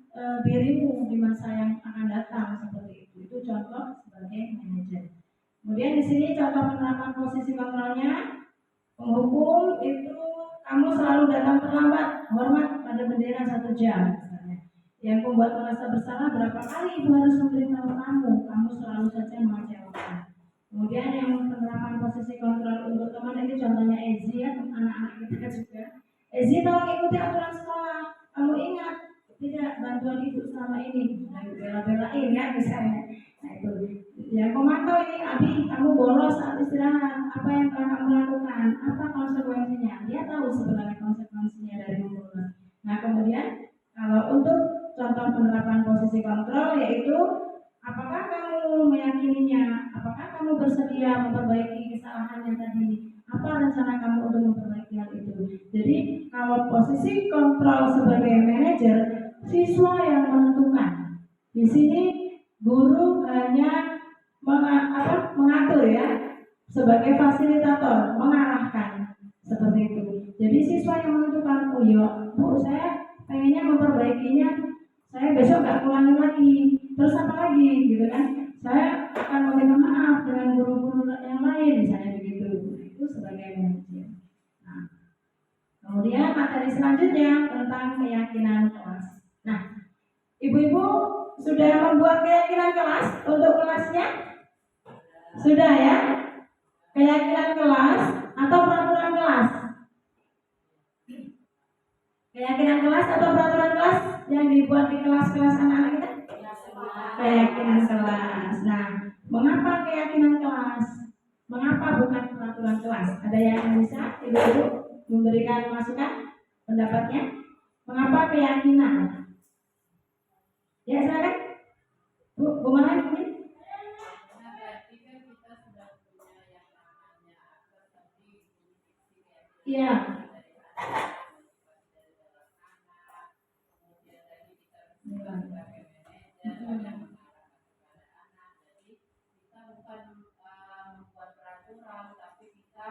A: dirimu di masa yang akan datang seperti itu. Itu contoh sebagai manajer. Kemudian di sini contoh penerapan posisi kontrolnya, penghukum itu kamu selalu datang terlambat, hormat pada bendera 1 jam misalnya. Yang membuat merasa bersalah berapa kali ibu harus memberitahu kamu selalu saja mengecewakan. Kemudian yang penerapan posisi kontrol untuk teman ini contohnya Ezi ya, anak-anak kita juga. Ezi tolong ikuti aturan sekolah. Kamu ingat tidak bantuan ibu selama ini, bela-belain ya misalnya. Nah itu yang pemantau ini, Abi kamu bolos saat istirahat, apa yang telah kamu lakukan, apa konsekuensinya, dia tahu sebenarnya konsekuensinya dari bolos. Nah kemudian kalau untuk contoh penerapan posisi kontrol yaitu apakah kamu meyakininya, apakah kamu bersedia memperbaiki kesalahan yang tadi, apa rencana kamu untuk memperbaiki hal itu. Jadi kalau posisi kontrol sebagai manajer, siswa yang menentukan. Di sini guru hanya mengatur ya, sebagai fasilitator, mengarahkan seperti itu. Jadi siswa yang menentukan, oh iya, Bu, saya pengennya memperbaikinya, saya besok nggak ulangin lagi, terus apa lagi, gitu kan? Saya akan meminta maaf dengan guru-guru yang lain, misalnya begitu. Itu sebagai manajer. Nah, kemudian materi selanjutnya tentang keyakinan kelas. Nah, ibu-ibu sudah membuat keyakinan kelas untuk kelasnya? Sudah ya? Keyakinan kelas atau peraturan kelas? Keyakinan kelas atau peraturan kelas yang dibuat di kelas-kelas anak-anak kita? Keyakinan kelas. Nah, mengapa keyakinan kelas? Mengapa bukan peraturan kelas? Ada yang bisa ibu-ibu memberikan masukan pendapatnya? Mengapa keyakinan? Ya silakan. Bu Malan mungkin? Iya.
C: Kita bukan membuat peraturan, tapi kita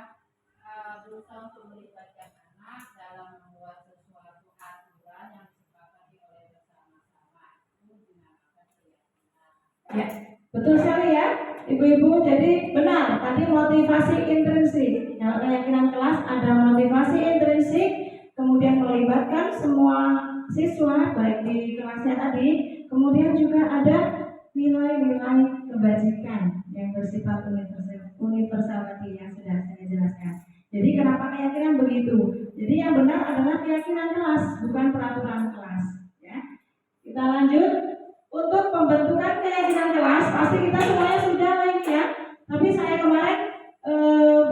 D: berusaha untuk melibatkan anak dalam membuat sesuatu aturan yang disepakati oleh bersama-sama. Itu dinamakan keyakinan.
A: Ya, betul sekali ya, Ibu-ibu. Jadi benar, tadi motivasi intrinsik. Kalau keyakinan kelas ada motivasi intrinsik, kemudian melibatkan semua siswa baik di kelasnya tadi, kemudian juga ada nilai-nilai kebajikan yang bersifat universal tadi yang sudah saya jelaskan. Jadi kenapa keyakinan begitu? Jadi yang benar adalah keyakinan kelas, bukan peraturan kelas. Ya. Kita lanjut. Untuk pembentukan keyakinan kelas, pasti kita semuanya sudah like ya. Tapi saya kemarin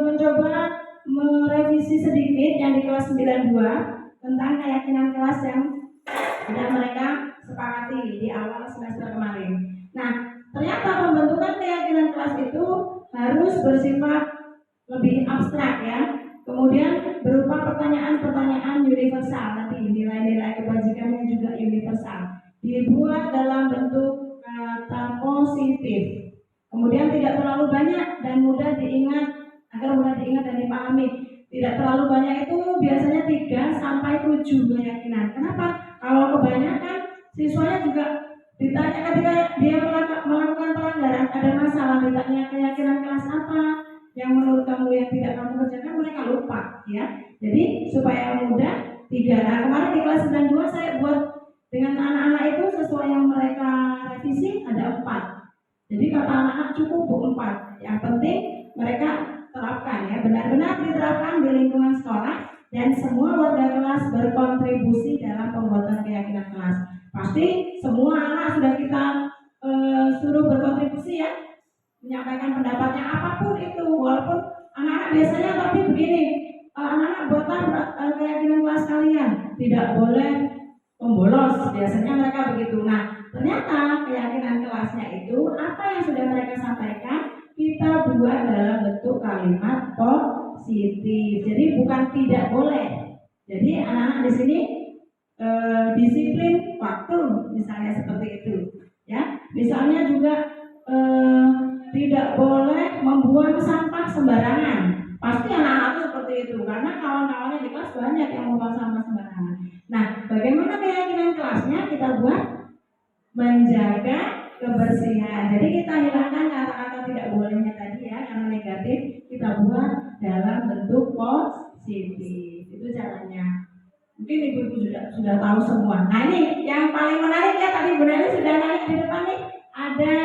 A: mencoba merevisi sedikit yang di kelas 92 tentang keyakinan kelas yang sudah mereka sepakati di awal semester kemarin. Nah, ternyata pembentukan keyakinan kelas itu harus bersifat lebih abstrak ya. Kemudian berupa pertanyaan-pertanyaan universal tadi, nilai-nilai kebajikannya juga universal. Dibuat dalam bentuk kata positif. Kemudian tidak terlalu banyak dan mudah diingat, agar mudah diingat dan dipahami. Tidak terlalu banyak itu biasanya 3 sampai 7 keyakinan. Kenapa? Kalau kebanyakan siswanya juga ditanya ketika dia melakukan pelanggaran, ada masalah, ditanya keyakinan kelas apa yang menurut kamu yang tidak kamu kerjakan, mereka lupa ya. Jadi supaya mudah 3. Nah, kemarin di kelas 92 saya buat dengan anak-anak itu sesuai yang mereka revisi ada 4. Jadi kata anak-anak cukup 4. Yang penting mereka terapkan ya, benar-benar diterapkan di lingkungan sekolah dan semua warga kelas berkontribusi dalam pembuatan keyakinan kelas. Pasti semua anak sudah kita suruh berkontribusi ya, menyampaikan pendapatnya apapun itu, walaupun anak-anak biasanya tapi begini, anak-anak buatlah keyakinan kelas kalian tidak boleh membolos, biasanya mereka begitu. Nah, ternyata keyakinan kelasnya itu apa yang sudah mereka sampaikan kita buat dalam bentuk kalimat positif. Jadi bukan tidak boleh. Jadi anak-anak di sini disiplin waktu, misalnya seperti itu. Ya, misalnya juga tidak boleh membuang sampah sembarangan. Pasti anak-anak itu seperti itu karena kawan-kawannya di kelas banyak yang membuang sampah sembarangan. Nah, bagaimana keyakinan kelasnya kita buat menjaga kebersihan. Jadi kita hilangkan kata-kata tidak bolehnya tadi ya, karena negatif, kita buat dalam bentuk positif. Itu caranya. Mungkin ibu-ibu sudah tahu semua. Nah, ini yang paling menarik ya, tadi Bu Neli sudah nanya di depan nih, ada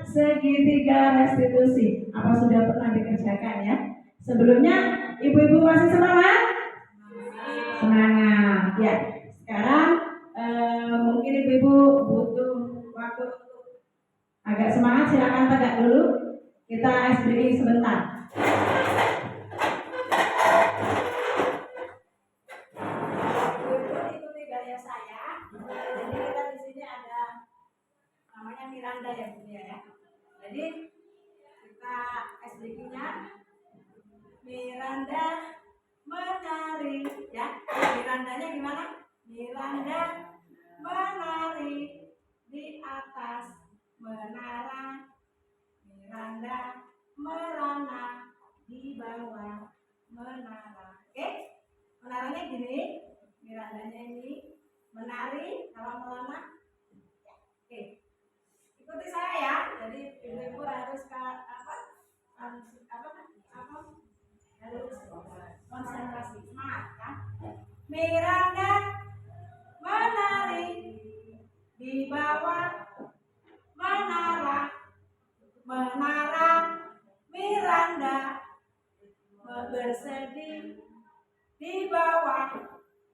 A: segitiga restitusi. Apa sudah pernah dikerjakan ya? Sebelumnya ibu-ibu masih semangat? Semangat ya. Sekarang mungkin ibu-ibu butuh waktu untuk agak semangat, silakan tegak dulu. Kita ice breaking sebentar. Ikuti gaya saya. Jadi kita di sini ada namanya Miranda ya Bu ya. Jadi kita ice breakingnya Miranda menari ya. Mirandanya gimana? Miranda menari di atas menara. Miranda merana di bawah menara. Oke? Menaranya gini. Mirandanya ini menari kalau merana. Oke. Ikuti saya ya. Jadi ibu-ibu harus harus konsentrasi, semangat kan? Miranda menari di bawah menara, menara Miranda bersedih di bawah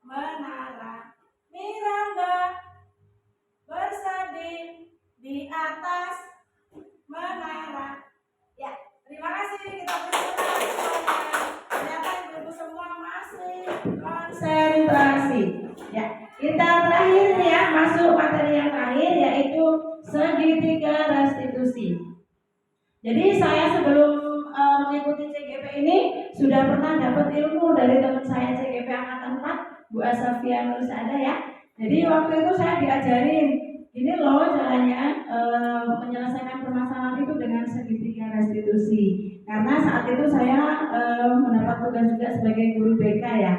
A: menara, Miranda bersedih di atas menara. Ya, terima kasih, kita beri semuanya. Ternyata ibu-ibu semua masih konsentrasi. Ya, kita terakhir nih ya, masuk materi yang terakhir yaitu segitiga restitusi. Jadi saya sebelum mengikuti CGP ini sudah pernah dapat ilmu dari teman saya CGP angkatan 4, Bu Asafia Nursada ya. Jadi waktu itu saya diajarin Ini loh caranya menyelesaikan permasalahan itu dengan segitiga restitusi. Karena saat itu saya mendapat tugas juga sebagai guru BK ya.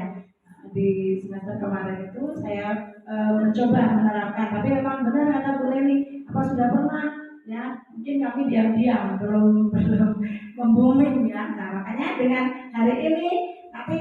A: Di semester kemarin itu saya mencoba menerapkan, tapi memang benar kata Bu Leli, apa sudah pernah ya, mungkin kami diam-diam belum membuming ya. Nah makanya dengan hari ini nanti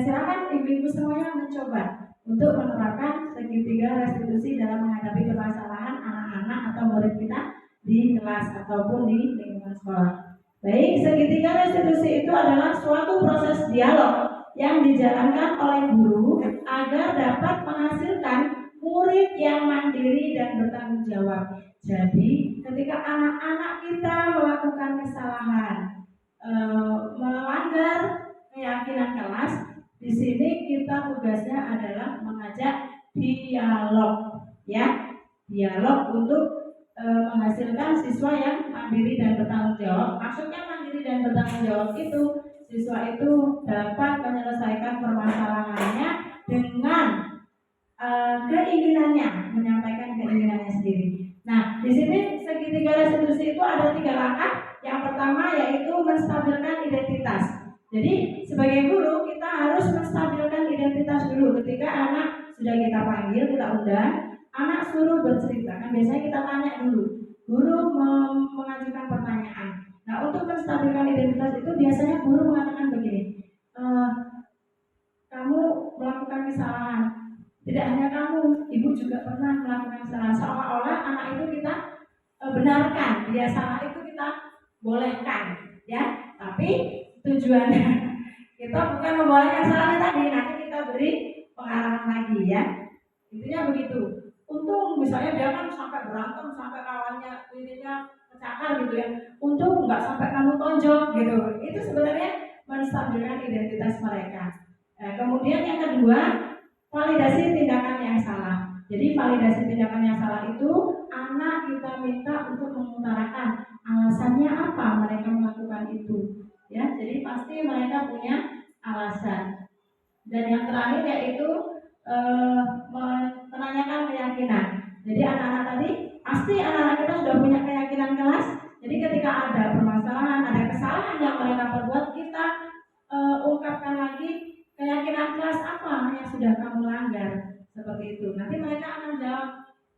A: silakan ibu-ibu semuanya mencoba untuk menerapkan segitiga restitusi dalam menghadapi permasalahan anak-anak atau murid kita di kelas ataupun di lingkungan sekolah. Baik, segitiga restitusi itu adalah suatu proses dialog yang dijalankan oleh guru agar dapat menghasilkan murid yang mandiri dan bertanggung jawab. Jadi, ketika anak-anak kita melakukan kesalahan, melanggar keyakinan kelas, di sini kita tugasnya adalah mengajak dialog, ya, dialog untuk menghasilkan siswa yang mandiri dan bertanggung jawab. Maksudnya mandiri dan bertanggung jawab itu siswa itu dapat menyelesaikan permasalahannya dengan keinginannya, menyampaikan keinginannya sendiri. Nah, di sini segitiga restitusi itu ada 3 langkah. Yang pertama yaitu menstabilkan identitas. Jadi sebagai guru kita harus menstabilkan identitas dulu. Ketika anak sudah kita panggil, kita undang, anak suruh bercerita. Kan biasanya kita tanya dulu. Guru mengajukan pertanyaan. Nah, untuk menstabilkan identitas itu biasanya guru mengatakan begini, kamu melakukan kesalahan. Tidak hanya kamu, ibu juga pernah melakukan kesalahan. Seolah-olah anak itu kita benarkan, dia salah itu kita bolehkan, ya. Tapi tujuannya kita bukan membolehkan salahnya tadi, nanti kita beri pengarahan lagi, ya. Intinya begitu. Untung misalnya dia kan sampai berantem, sampai kawannya ininya kecakar gitu ya. Untung nggak sampai kamu tonjok gitu. Itu sebenarnya menstabilkan identitas mereka. Nah, kemudian yang kedua, validasi tindakan yang salah. Jadi validasi tindakan yang salah itu anak kita minta untuk mengutarakan alasannya apa mereka melakukan itu. Ya, jadi pasti mereka punya alasan. Dan yang terakhir yaitu menanyakan keyakinan. Jadi anak-anak tadi pasti anak-anak kita sudah punya keyakinan kelas. Jadi ketika ada permasalahan, ada kesalahan yang mereka perbuat, kita ungkapkan lagi keyakinan kelas apa yang sudah kamu langgar, seperti itu. Nanti mereka akan jawab,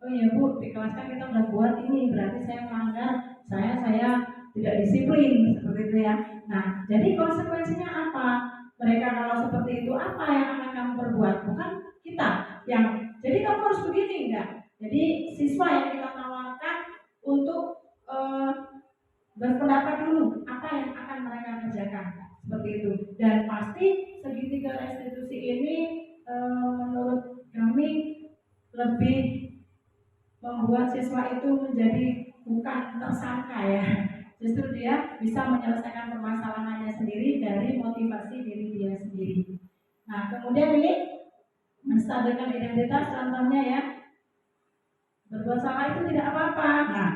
A: oh iya Bu, di kelas kan kita sudah buat ini, berarti saya melanggar, saya tidak disiplin, seperti itu ya. Nah, jadi konsekuensinya apa? Mereka kalau seperti itu apa yang akan kamu perbuat? Bukan kita yang jadi kamu harus begini, enggak. Jadi siswa yang kita tawarkan untuk berpendapat dulu apa yang akan mereka kerjakan, seperti itu. Dan pasti segitiga restitusi ini menurut kami lebih membuat siswa itu menjadi bukan tersangka ya. Justru dia bisa menyelesaikan permasalahannya sendiri dari motivasi diri dia sendiri. Nah, kemudian ini menstabilkan identitas, contohnya ya, berbuat salah itu tidak apa-apa. Nah,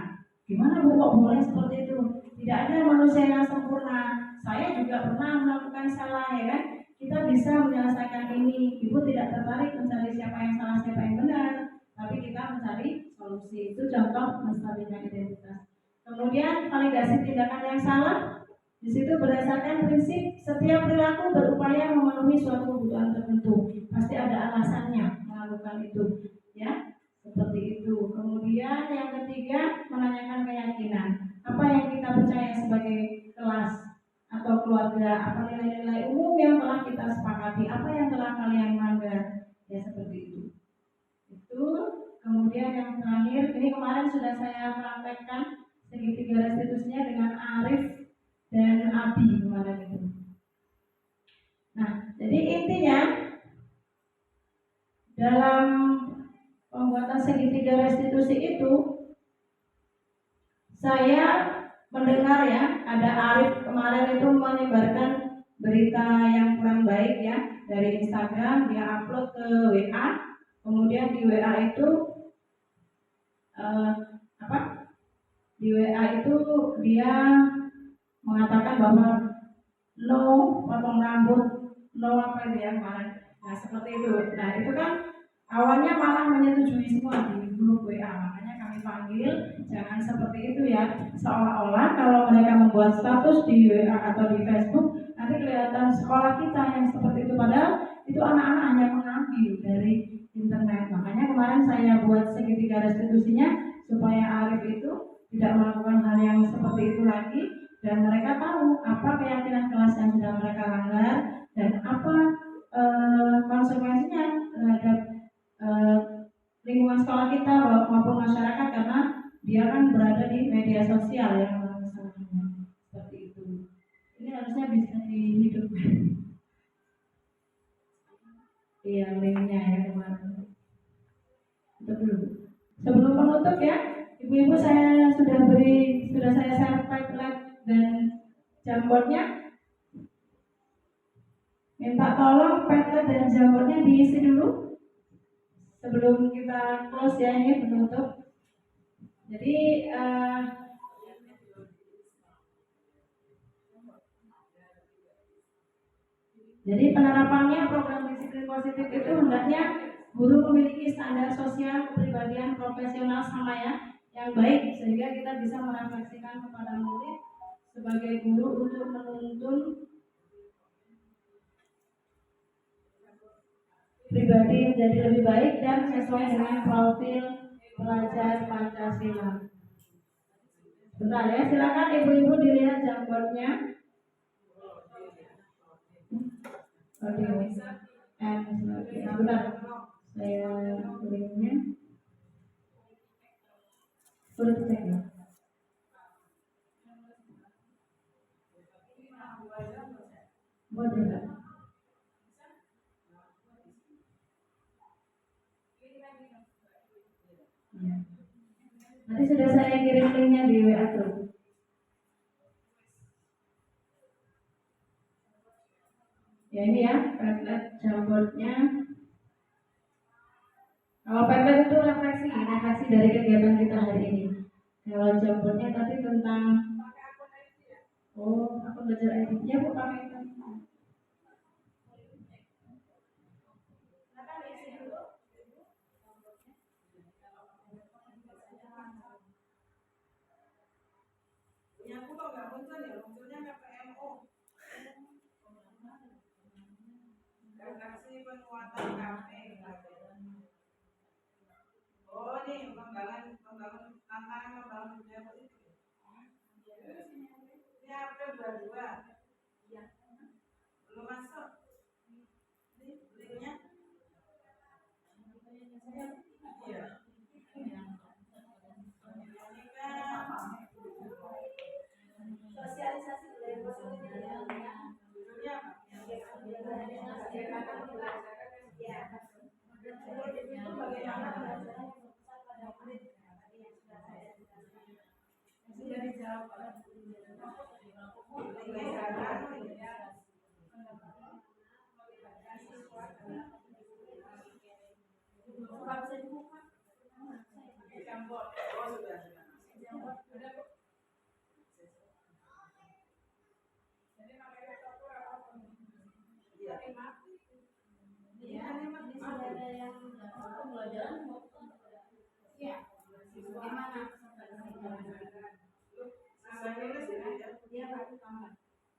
A: gimana Bu kok boleh seperti itu? Tidak ada manusia yang sempurna. Saya juga pernah melakukan salah, ya kan? Kita bisa menyelesaikan ini. Ibu tidak tertarik mencari siapa yang salah, siapa yang benar, tapi kita mencari solusi. Itu contoh menstabilkan identitas. Kemudian validasi tindakan yang salah. Di situ berdasarkan prinsip setiap perilaku berupaya memenuhi suatu kebutuhan tertentu. Pasti ada alasannya melakukan itu, ya. Seperti itu. Kemudian yang ketiga, menanyakan keyakinan. Apa yang kita percaya sebagai kelas atau keluarga, apa nilai-nilai umum yang telah kita sepakati, apa yang telah kalian langgar, ya seperti itu. Itu. Kemudian yang terakhir, ini kemarin sudah saya praktekkan segitiga restitusinya dengan Arif dan Abi kemarin itu. Nah, jadi intinya dalam pembuatan segitiga restitusi itu saya mendengar ya, ada Arif kemarin itu menyebarkan berita yang kurang baik ya dari Instagram, dia upload ke WA, kemudian di WA itu di WA itu dia mengatakan bahwa no potong rambut, no apa itu ya kemarin. Nah seperti itu. Nah itu kan awalnya malah menyetujui semua di grup WA, makanya dipanggil, jangan seperti itu ya. Seolah-olah kalau mereka membuat status di WA atau di Facebook, nanti kelihatan sekolah kita yang seperti itu. Padahal itu anak-anak hanya mengambil dari internet. Makanya kemarin saya buat segitiga restitusinya supaya Arif itu tidak melakukan hal yang seperti itu lagi, dan mereka tahu apa keyakinan kelas yang sudah mereka langgar dan apa konsekuensinya terhadap lingkungan sekolah kita maupun masyarakat, karena dia kan berada di media sosial yang seperti itu. Ini harusnya bisa dihidupkan. Iya, linknya ya kemarin. Itu dulu. Sebelum menutup ya, ibu-ibu saya sudah saya share Padlet dan jamboardnya. Minta tolong Padlet dan jamboardnya diisi dulu sebelum kita close ya, ini penutup. Jadi penerapannya program disiplin positif itu hendaknya guru memiliki standar sosial kepribadian profesional sama ya yang baik, sehingga kita bisa merefleksikan kepada murid sebagai guru untuk menuntun pribadi menjadi lebih baik dan sesuai dengan profil pelajar Pancasila. Bentar ya, silakan ibu-ibu dilihat jamboardnya. Sebentar, saya linknya. Boleh cek ya. Buat juga. Ya. Nanti sudah saya kirim linknya di WA tuh. Ya ini ya, Padlet jamboardnya. Kalau Padlet itu refleksi dari kegiatan kita hari ini. Kalau jamboardnya tadi tentang aku belajar editnya aku pakai tentang.
C: Punya aku kok nggak muncul ya, munculnya KPMO. Redaksi penguatan KP. Oh ini membangun tantangan membangun budaya positif. Ini April 22. Belum masuk. Ini linknya. Iya.
E: Sosialisasi budaya positif ya.
C: Judulnya apa?
E: Itu bagaimana belajar pada murid
C: Sudah dijawab.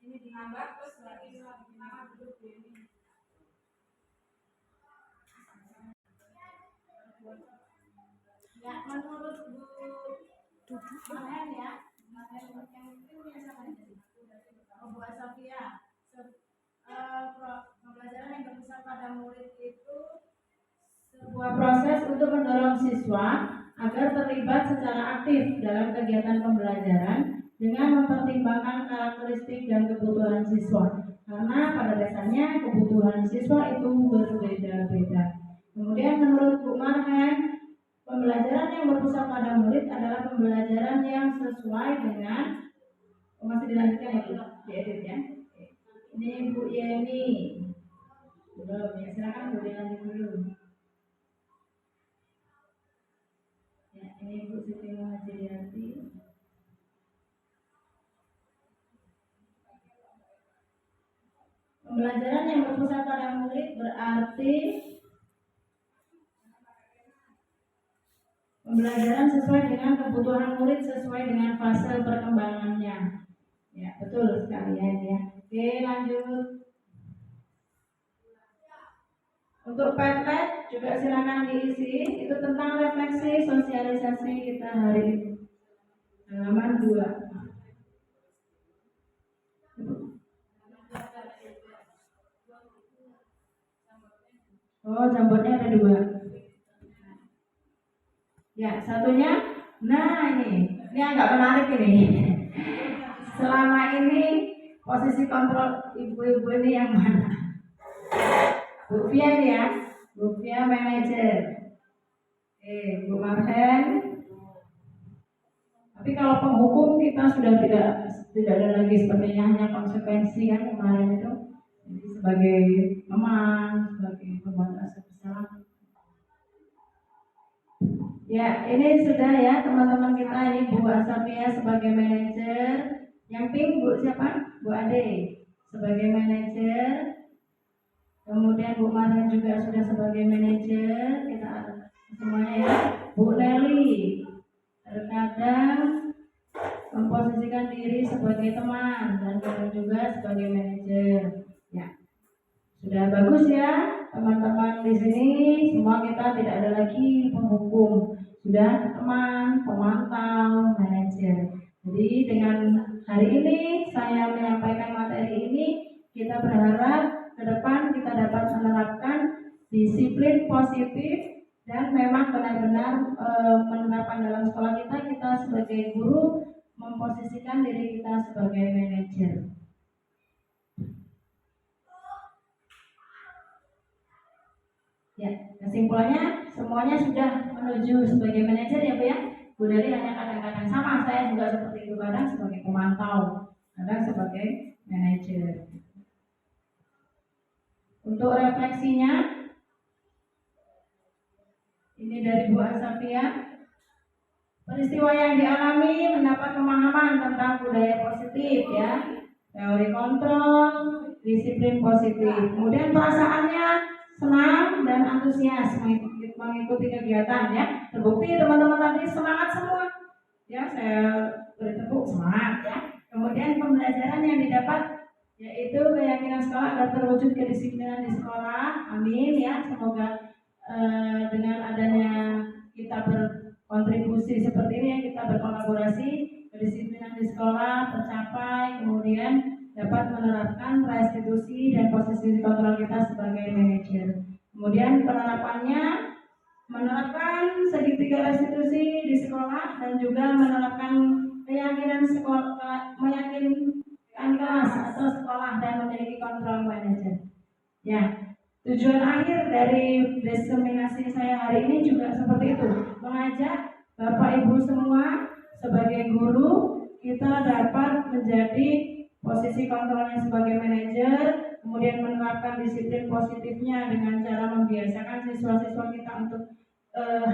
C: Ini ditambah terus lagi nama duduk di ini.
E: ya. Menurut Bu Mahen ya, Mahen yang itu siapa nih? Bu Asofia, pembelajaran yang berpusat pada murid itu
A: Sebuah proses untuk mendorong siswa agar terlibat secara aktif dalam kegiatan pembelajaran dengan mempertimbangkan karakteristik dan kebutuhan siswa. Karena pada dasarnya kebutuhan siswa itu berbeda-beda. Kemudian menurut Bu Marhen, pembelajaran yang berpusat pada murid adalah pembelajaran yang sesuai dengan masih dilanjutkan ya Bu, diedit ya. Ini Bu Yeni. Belum ya, silakan Bu dilanjut dulu. Ya, ini Bu Siti Muhajiriati. Pembelajaran yang berpusat pada murid berarti Pembelajaran sesuai dengan kebutuhan murid, sesuai dengan fase perkembangannya. Ya, betul sekalian ya. Oke, lanjut. Untuk Padlet juga silakan diisi. Itu tentang refleksi sosialisasi kita hari ini. Halaman 2. Oh, jambornya ada 2. Ya, satunya, nah ini agak menarik ini. Selama ini posisi kontrol ibu-ibu ini yang mana? Bu Fia ya, Bu Fia manajer. Bu Marhen. Tapi kalau penghukum kita sudah tidak ada lagi, sepertinya hanya konsekuensi kan kemarin itu. Jadi sebagai teman, sebagai pembuat rasa bersalah. Ya, ini sudah ya teman-teman kita, ini Bu Asafia sebagai manajer. Yang pink Bu siapa? Bu Ade sebagai manajer. Kemudian Bu Marhen juga sudah sebagai manajer. Kita semuanya ya. Bu Nelly terkadang memposisikan diri sebagai teman dan kadang juga sebagai manajer. Ya, sudah bagus ya teman-teman di sini. Semua kita tidak ada lagi penghukum, sudah teman, pemantau, manajer. Jadi dengan hari ini saya menyampaikan materi ini, kita berharap ke depan kita dapat menerapkan disiplin positif dan memang benar-benar menerapkan dalam sekolah kita sebagai guru memposisikan diri kita sebagai manajer. Ya, kesimpulannya semuanya sudah menuju sebagai manajer ya Bu ya. Bu Dari hanya kadang-kadang sama, saya juga seperti itu, kadang sebagai pemantau, kadang sebagai manajer. Untuk refleksinya, ini dari Bu Asafia. Peristiwa yang dialami mendapat pemahaman tentang budaya positif ya, teori kontrol, disiplin positif. Kemudian perasaannya senang dan antusias mengikuti kegiatan ya. Terbukti teman-teman tadi semangat semua. Ya, saya beri tepuk semangat ya. Kemudian pembelajaran yang didapat yaitu keyakinan sekolah agar terwujud kedisiplinan di sekolah. Amin ya. Semoga dengan adanya kita berkontribusi seperti ini ya, kita berkolaborasi, kedisiplinan di sekolah tercapai, kemudian dapat menerapkan restitusi dan posisi kontrol kita sebagai manajer. Kemudian penerapannya menerapkan segitiga restitusi di sekolah dan juga menerapkan keyakinan sekolah, meyakinkan kelas atau sekolah dan memiliki kontrol manajer. Ya, tujuan akhir dari diseminasi saya hari ini juga seperti itu, mengajak Bapak Ibu semua sebagai guru kita dapat menjadi posisi kontrolnya sebagai manajer, kemudian menerapkan disiplin positifnya dengan cara membiasakan siswa-siswa kita untuk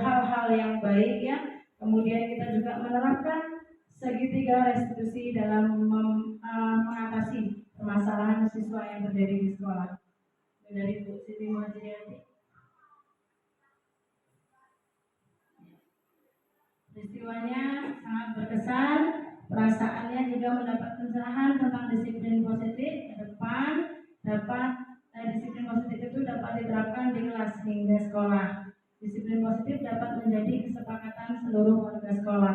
A: hal-hal yang baik ya. Kemudian kita juga menerapkan segitiga restitusi dalam mengatasi permasalahan siswa yang terjadi di sekolah. Dari Bu Siti Muhajiriati. Peristiwanya sangat berkesan, perasaannya juga mendapat pencerahan tentang disiplin positif ke depan. Disiplin positif itu dapat diterapkan di kelas hingga sekolah. Disiplin positif dapat menjadi kesepakatan seluruh warga sekolah.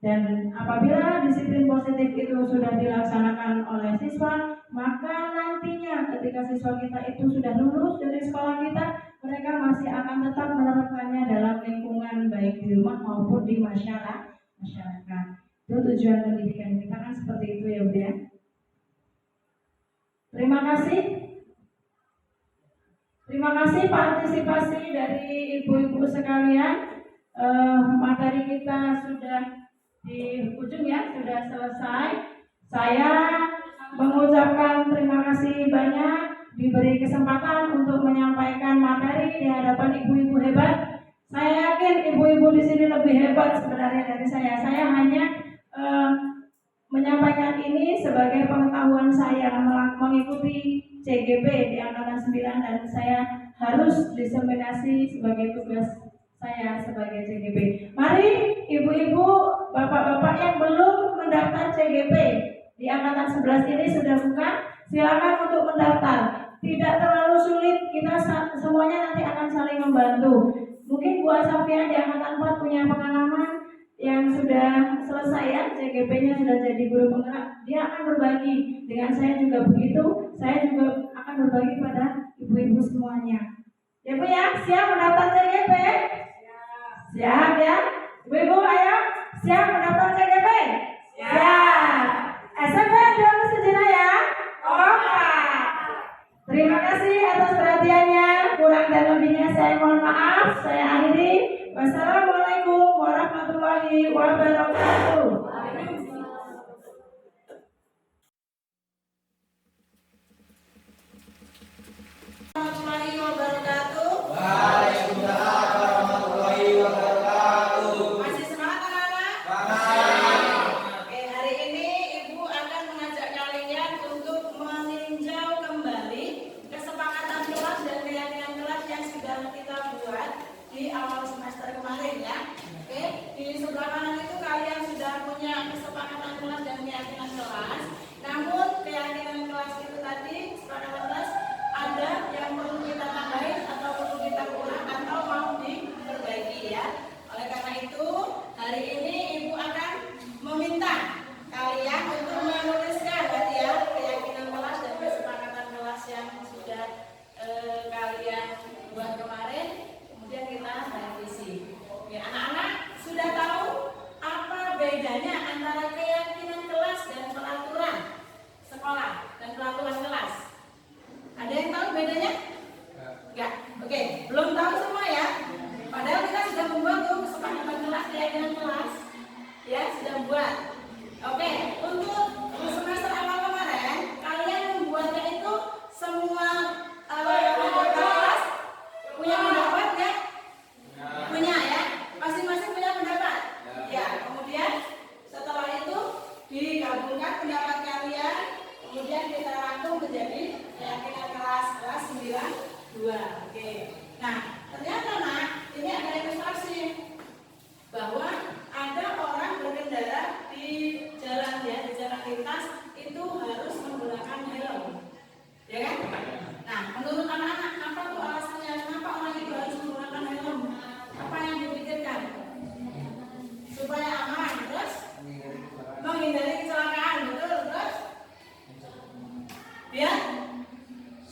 A: Dan apabila disiplin positif itu sudah dilaksanakan oleh siswa, maka nantinya ketika siswa kita itu sudah lulus dari sekolah kita, mereka masih akan tetap menerapkannya dalam lingkungan baik di rumah maupun di masyarakat. Itu tujuan pendidikan kita kan seperti itu ya Bu ya. Terima kasih. Terima kasih partisipasi dari ibu-ibu sekalian. Materi kita sudah di ujung ya, sudah selesai. Saya mengucapkan terima kasih banyak diberi kesempatan untuk menyampaikan materi di hadapan ibu-ibu hebat. Saya yakin ibu-ibu di sini lebih hebat sebenarnya dari saya. Saya hanya menyampaikan ini sebagai pengetahuan saya mengikuti CGP di angkatan 9 dan saya harus diseminasi sebagai tugas saya sebagai CGP. Mari ibu-ibu, bapak-bapak yang belum mendaftar CGP di angkatan 11 ini sudah buka, silakan untuk mendaftar. Tidak terlalu sulit, kita semuanya nanti akan saling membantu. Mungkin Bu Asafian di angkatan 4 punya pengalaman yang sudah selesai ya, CGP-nya sudah jadi guru penggerak, dia akan berbagi. Dengan saya juga begitu, saya juga akan berbagi pada ibu-ibu semuanya. Ya Bu ya, siap mendaftar CGP? Siap ya? Ibu-ibu ayo, siap mendaftar CGP? Siap. SMP 2 Sejena ya? Kompak. Terima kasih atas perhatiannya. Kurang dan lebihnya saya mohon maaf. Saya akhiri. Wassalamualaikum warahmatullahi wabarakatuh. Warahmatullahi wabarakatuh.
F: Waalaikumsalam warahmatullahi wabarakatuh.
C: Masih semangat anak-anak? Oke, hari ini Ibu akan mengajak kalian untuk meninjau kembali kesepakatan kelas dan keyakinan kelas yang sudah kita buat di awal semester kemarin ya. Oke, di sebelah kanan itu kalian sudah punya kesepakatan kelas dan keyakinan kelas. Namun keyakinan kelas itu tadi, kesepakatan kelas ada yang perlu kita tambahin atau perlu kita kurang atau mau diperbaiki ya. Oleh karena itu, hari ini Ibu akan meminta kalian untuk menuliskan berarti ya keyakinan kelas dan kesepakatan kelas yang sudah kalian buat kemarin, kemudian kita revisi. Oke, anak-anak sudah tahu apa bedanya antara keyakinan kelas dan peraturan sekolah dan peraturan kelas? Ada yang tahu bedanya? Enggak. Oke, belum tahu semua ya. Padahal kita sudah membuat tuh kesepakatan kelas, keyakinan kelas. Ya, sudah buat. Oke, untuk semester awal kemarin kalian membuatnya itu semua anggota kelas punya pendapat ya? Punya ya? Masing-masing punya pendapat. Ya, kemudian setelah itu digabungkan pendapat kalian, kemudian kita rangkum menjadi keyakinan kelas 92. Oke. Nah, ternyata nak, ini ada ilustrasi bahwa ada orang berkendara di jalan ya, di jalan lintas itu harus menggunakan helm. Ya kan? Nah, menurut anak-anak apa tuh alasannya? Kenapa orang itu harus menggunakan helm? Apa yang dipikirkan? Supaya aman, terus menghindari kecelakaan, betul, terus biar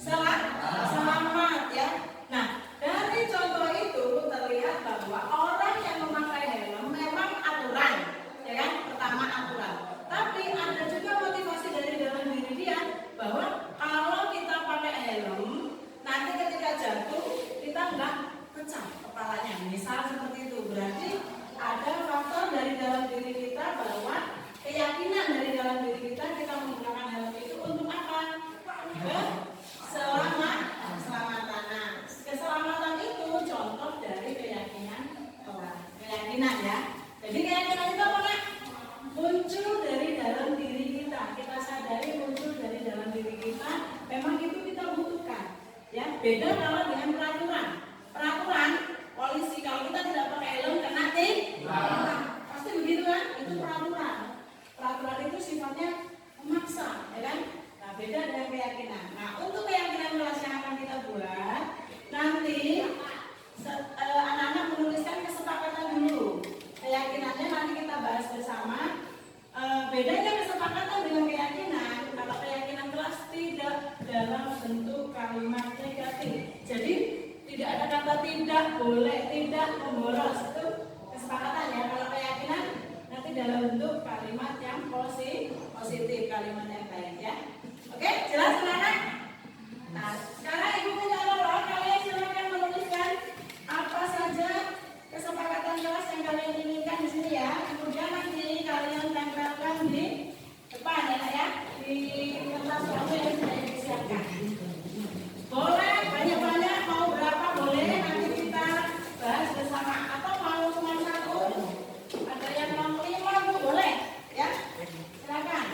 C: selamat ya. Nah, dari contoh itu terlihat bahwa orang yang memakai helm memang aturan, ya kan? Pertama aturan. Tapi ada juga motivasi dari dalam diri dia bahwa kalau kita pakai helm, nanti ketika jatuh kita nggak pecah kepalanya. Misal seperti itu. Berarti ada faktor dari dalam diri kita bahwa keyakinan dari dalam diri kita menggunakan helm itu untuk apa? Keselamatan. Nah, keselamatan itu contoh dari keyakinan ya. Jadi keyakinan itu apa nak? Muncul dari dalam diri kita. Kita sadari muncul dari dalam diri kita. Memang itu kita butuhkan. Ya, beda kalau dengan peraturan. Peraturan polisi kalau kita tidak pakai helm kena tilang. Pasti begitu kan? Itu peraturan. Peraturan itu sifatnya memaksa, ya kan? Nah, beda dengan keyakinan. Nah, untuk keyakinan kelas yang akan kita buat, nanti anak-anak menuliskan kesepakatan dulu. Keyakinannya nanti kita bahas bersama. Bedanya kesepakatan dengan keyakinan, kalau keyakinan kelas tidak dalam bentuk kalimat negatif. Jadi tidak ada kata tidak boleh, tidak membolos, itu kesepakatan ya. Kalau keyakinan nanti dalam bentuk kalimat yang positif, kalimat yang baik ya. Oke, jelas anak-anak? Nah, sekarang Ibu minta tolong kalian silakan menuliskan apa saja kesepakatan kelas yang kalian inginkan di sini ya. Kemudian nanti kalian tempelkan di depan ya, di kertas foto yang sudah disiapkan. Boleh banyak-banyak, mau berapa boleh, nanti kita bahas bersama. Atau mau cuma satu, ada yang mau 5 boleh ya. Silakan.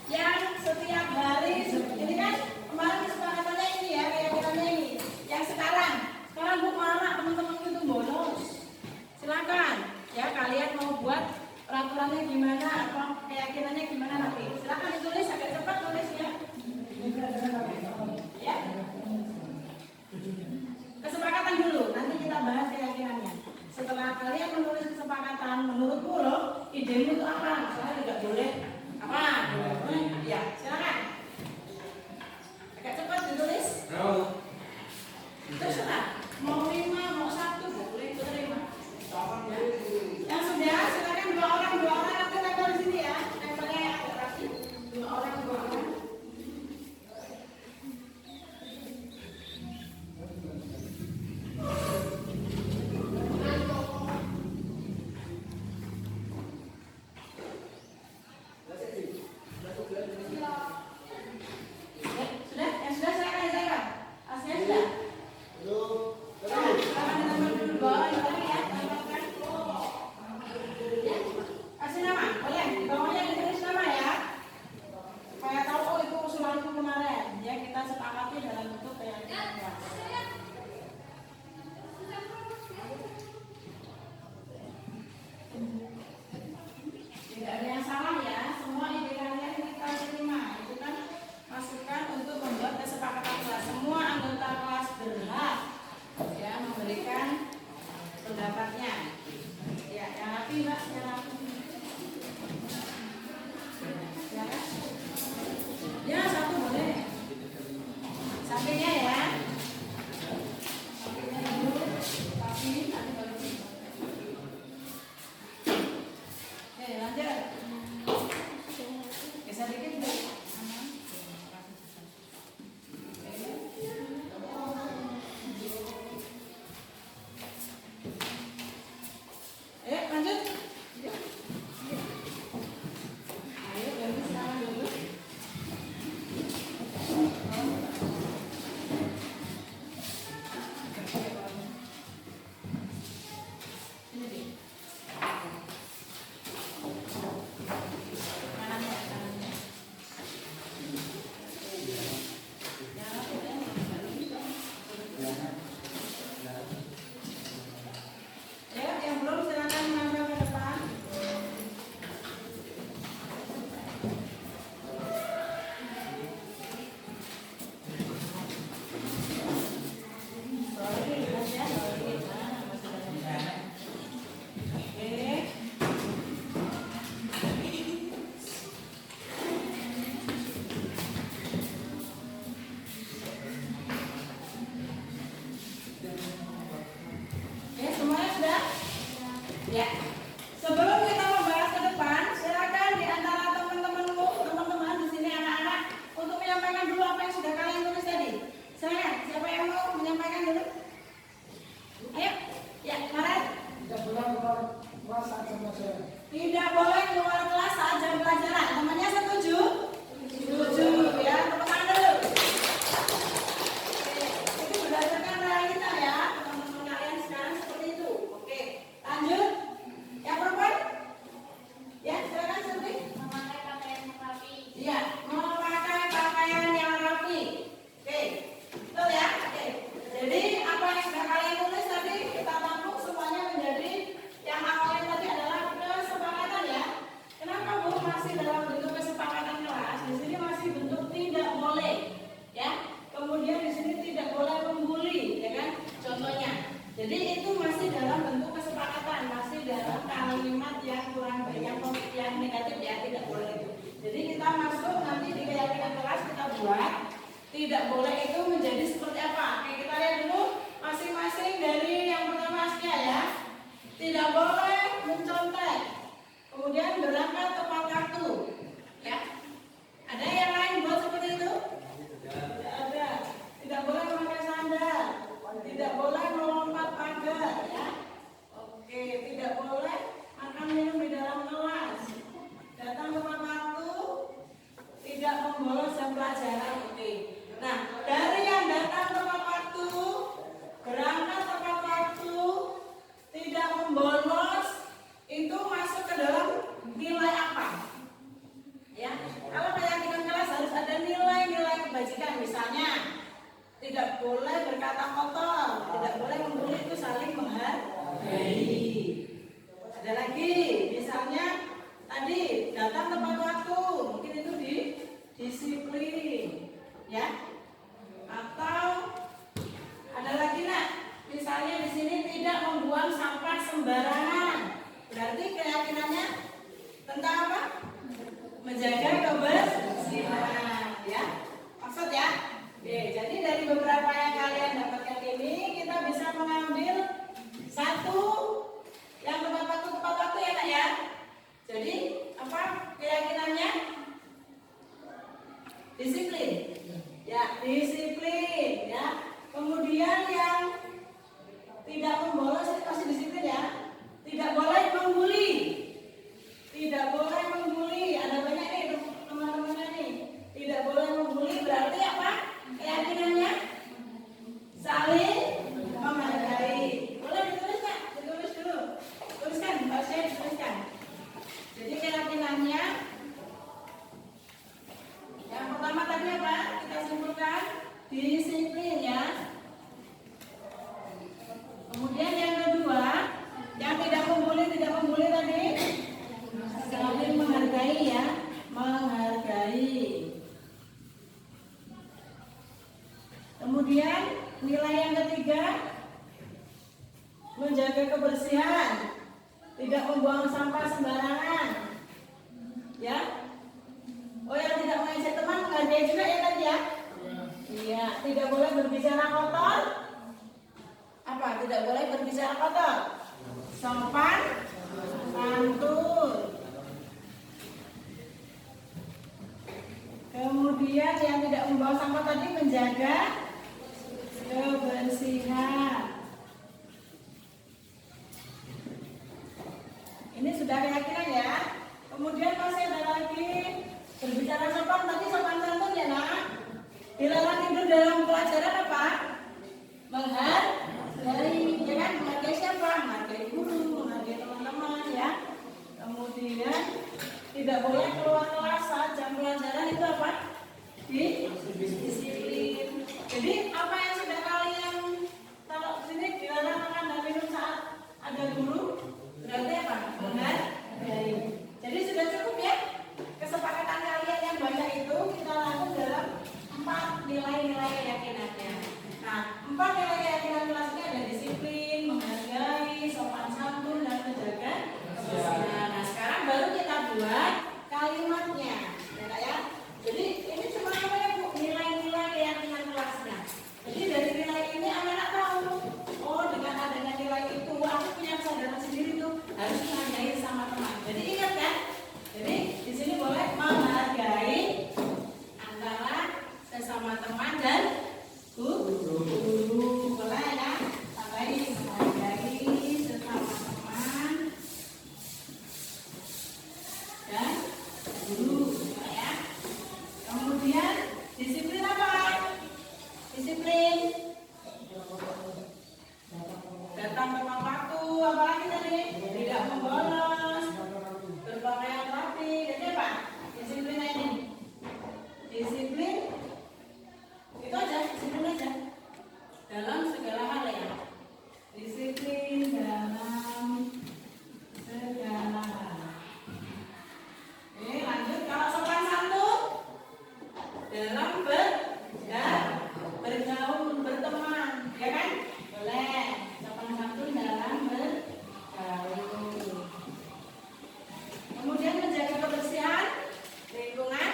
C: Yang setiap hari ini kan kemarin kesepakatannya ini ya, keyakinannya ini. Yang sekarang
A: Ya, semuanya sudah? Ya. Sebelum kita membahas ke depan, silakan di antara teman-temanmu, teman-teman di sini anak-anak untuk menyampaikan dulu apa yang sudah kalian tulis tadi. Silakan, siapa yang mau menyampaikan dulu? Ayo. Ya, Maret. Tidak boleh keluar kelas saat jam pelajaran. Temannya setuju? Setuju. Ya, tepuk tangan dulu. Oke, itu berdasarkan realita ya, teman-teman kalian sekarang seperti itu. Oke, lanjut. Yang perempuan? Ya, silakan Sylvie.
D: Memakai pakaian yang rapi.
A: Iya, memakai pakaian yang rapi. Oke, betul ya. Oke, jadi apa yang sudah kalian tulis tadi kita tampung semuanya menjadi yang awalnya tadi adalah kesepakatan ya. Kenapa Bu masih dalam bentuk kesepakatan kelas? Di sini masih bentuk tidak boleh, ya. Kemudian di sini tidak boleh membuli, ya kan? Contohnya. Jadi itu masih dalam bentuk kesepakatan, masih dalam kalimat yang kurang baik, yang negatif ya, tidak boleh itu. Jadi kita masuk nanti di keyakinan kelas kita buat tidak boleh itu menjadi seperti apa? Oke, kita lihat dulu masing-masing dari yang pertama Askia ya. Tidak boleh mencontek. Kemudian berangkat tepat waktu. Ya. Ada yang lain buat seperti itu? Tidak ada. Tidak boleh memakai sandal. Tidak boleh melompat pagar ya. Oke, tidak boleh makan minum di dalam kelas. Datang tepat waktu. Tidak membolos jam pelajaran. Oke. Nah, dari yang datang tepat waktu, berangkat tepat waktu, tidak membolos, itu masuk ke dalam nilai apa? Ya, kalau keyakinan kelas harus ada nilai-nilai kebajikan. Misalnya, tidak boleh berkata kotor, tidak boleh membuli, itu saling menghargai. Ada lagi, misalnya tadi datang tepat waktu, mungkin itu di disiplin, ya. Atau ada lagi nak, misalnya di sini tidak membuang sampah sembarangan. Berarti keyakinannya tentang apa? Menjaga kebersihan, ya. Maksud ya? Oke, jadi dari beberapa yang kalian dapatkan ini kita bisa mengambil satu yang tepat waktu ya nak ya. Jadi apa keyakinannya? Disiplin. Ya, disiplin ya. Kemudian yang tidak membolos itu pasti disiplin ya. Tidak boleh membuli. Tidak boleh membuli. Ada banyak nih teman-temannya nih. Tidak boleh membuli berarti apa? Keyakinannya saling menghargai. Boleh ditulis nggak? Ditulis dulu. Tuliskan, saya dituliskan. Jadi keyakinannya yang pertama tadi apa? Kita simpulkan disiplin ya. Kemudian yang kedua, yang tidak membuli tadi saling menghargai ya, menghargai. Kemudian nilai yang ketiga, menjaga kebersihan, tidak membuang sampah sembarangan. Ya. Oh, yang tidak mengajak teman menghargai juga ya tadi ya? Iya, tidak boleh berbicara kotor. Apa? Tidak boleh berbicara kotor. Sopan, santun. Kemudian yang tidak membawa sampah tadi menjaga kebersihan. Ini sudah keyakinan ya. Kemudian masih ada lagi berbicara sopan, tadi sopan santun ya nak. Dilarang tidur dalam pelajaran apa? Menghargai, ya kan? Menghargai siapa? Menghargai guru, menghargai teman-teman ya. Kemudian tidak boleh keluar kelas saat jam pelajaran, itu apa? Disiplin. Jadi apa yang sudah kalian taruh sini, dilarang makan dan minum saat ada guru, berarti apa? Menghargai. Jadi sudah cukup ya kesepakatan kemudian disiplin apa? Disiplin datang tepat waktu, apalagi tadi tidak membolos, berpakaian rapi, jadi apa? Disiplin ini. Disiplin itu aja, disiplin aja dalam segala hal ya. Disiplin dalam segala hal. Oke, lanjut. Kalau sopan santun dalam bergaul, berteman, ya kan? Boleh. Sopan santun dalam bergaul. Kemudian menjaga kebersihan lingkungan.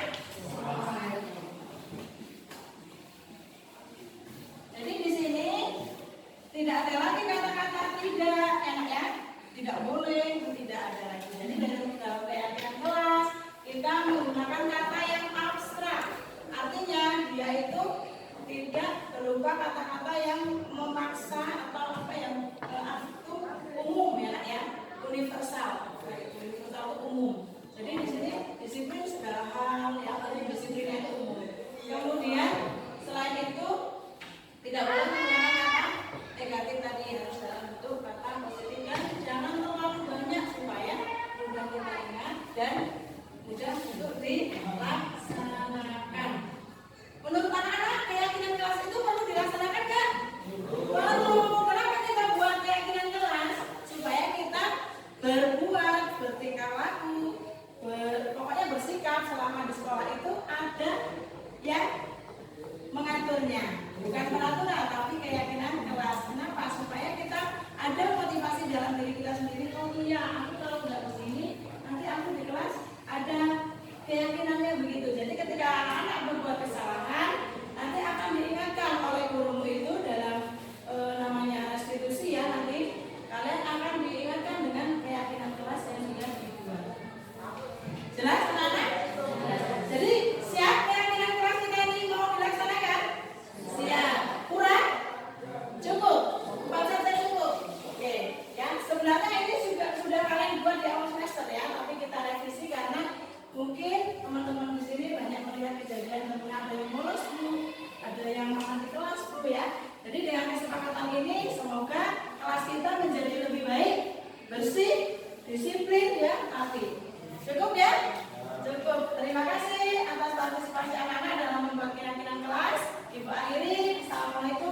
A: Jadi di sini tidak ada lagi kata-kata tidak, enak ya? Tidak boleh, tidak ada lagi. Jadi dalam keyakinan kelas kita menggunakan kata yang abstrak. Artinya dia itu tidak berupa kata-kata yang memaksa atau apa yang itu umum ya, nak ya, universal. Universal itu umum. Jadi di sini disiplin segala hal ya, tadi disiplinnya itu umum. Kemudian selain itu tidak boleh menggunakan kata negatif tadi, harus dalam bentuk kata positif dan jangan terlalu banyak supaya mudah kita ingat dan mudah untuk dilaksanakan. Menurut anak-anak, keyakinan kelas itu perlu dilaksanakan nggak? Perlu. Kenapa kita buat keyakinan kelas? Supaya kita berbuat, bertingkah laku, pokoknya bersikap selama di sekolah itu ada yang mengaturnya. Bukan peraturan, tapi keyakinan kelas. Kenapa? Supaya kita ada motivasi dalam diri kita sendiri. Oh iya, aku kalau nggak kesini, nanti aku di kelas ada keyakinannya begitu. Jadi ketika anak-anak berbuat kesalahan, nanti akan diingatkan oleh gurumu itu dalam namanya restitusi ya, nanti kalian akan diingatkan dengan keyakinan kelas yang sudah dibuat. Jelas anak-anak? Jadi siap keyakinan kelas kita ini mau dilaksanakan? Siap. Kurang? Cukup? 4 saja cukup? Oke. Ya, sebenarnya ini sudah kalian buat di awal semester ya, tapi kita revisi karena mungkin teman-teman di sini banyak melihat kejadian ada yang bolos Bu, ada yang makan di kelas Bu ya. Jadi dengan kesepakatan ini semoga kelas kita menjadi lebih baik, bersih, disiplin ya, rapi. Cukup ya? Cukup. Terima kasih atas partisipasi anak-anak dalam membuat keyakinan kelas. Ibu akhiri. Assalamualaikum.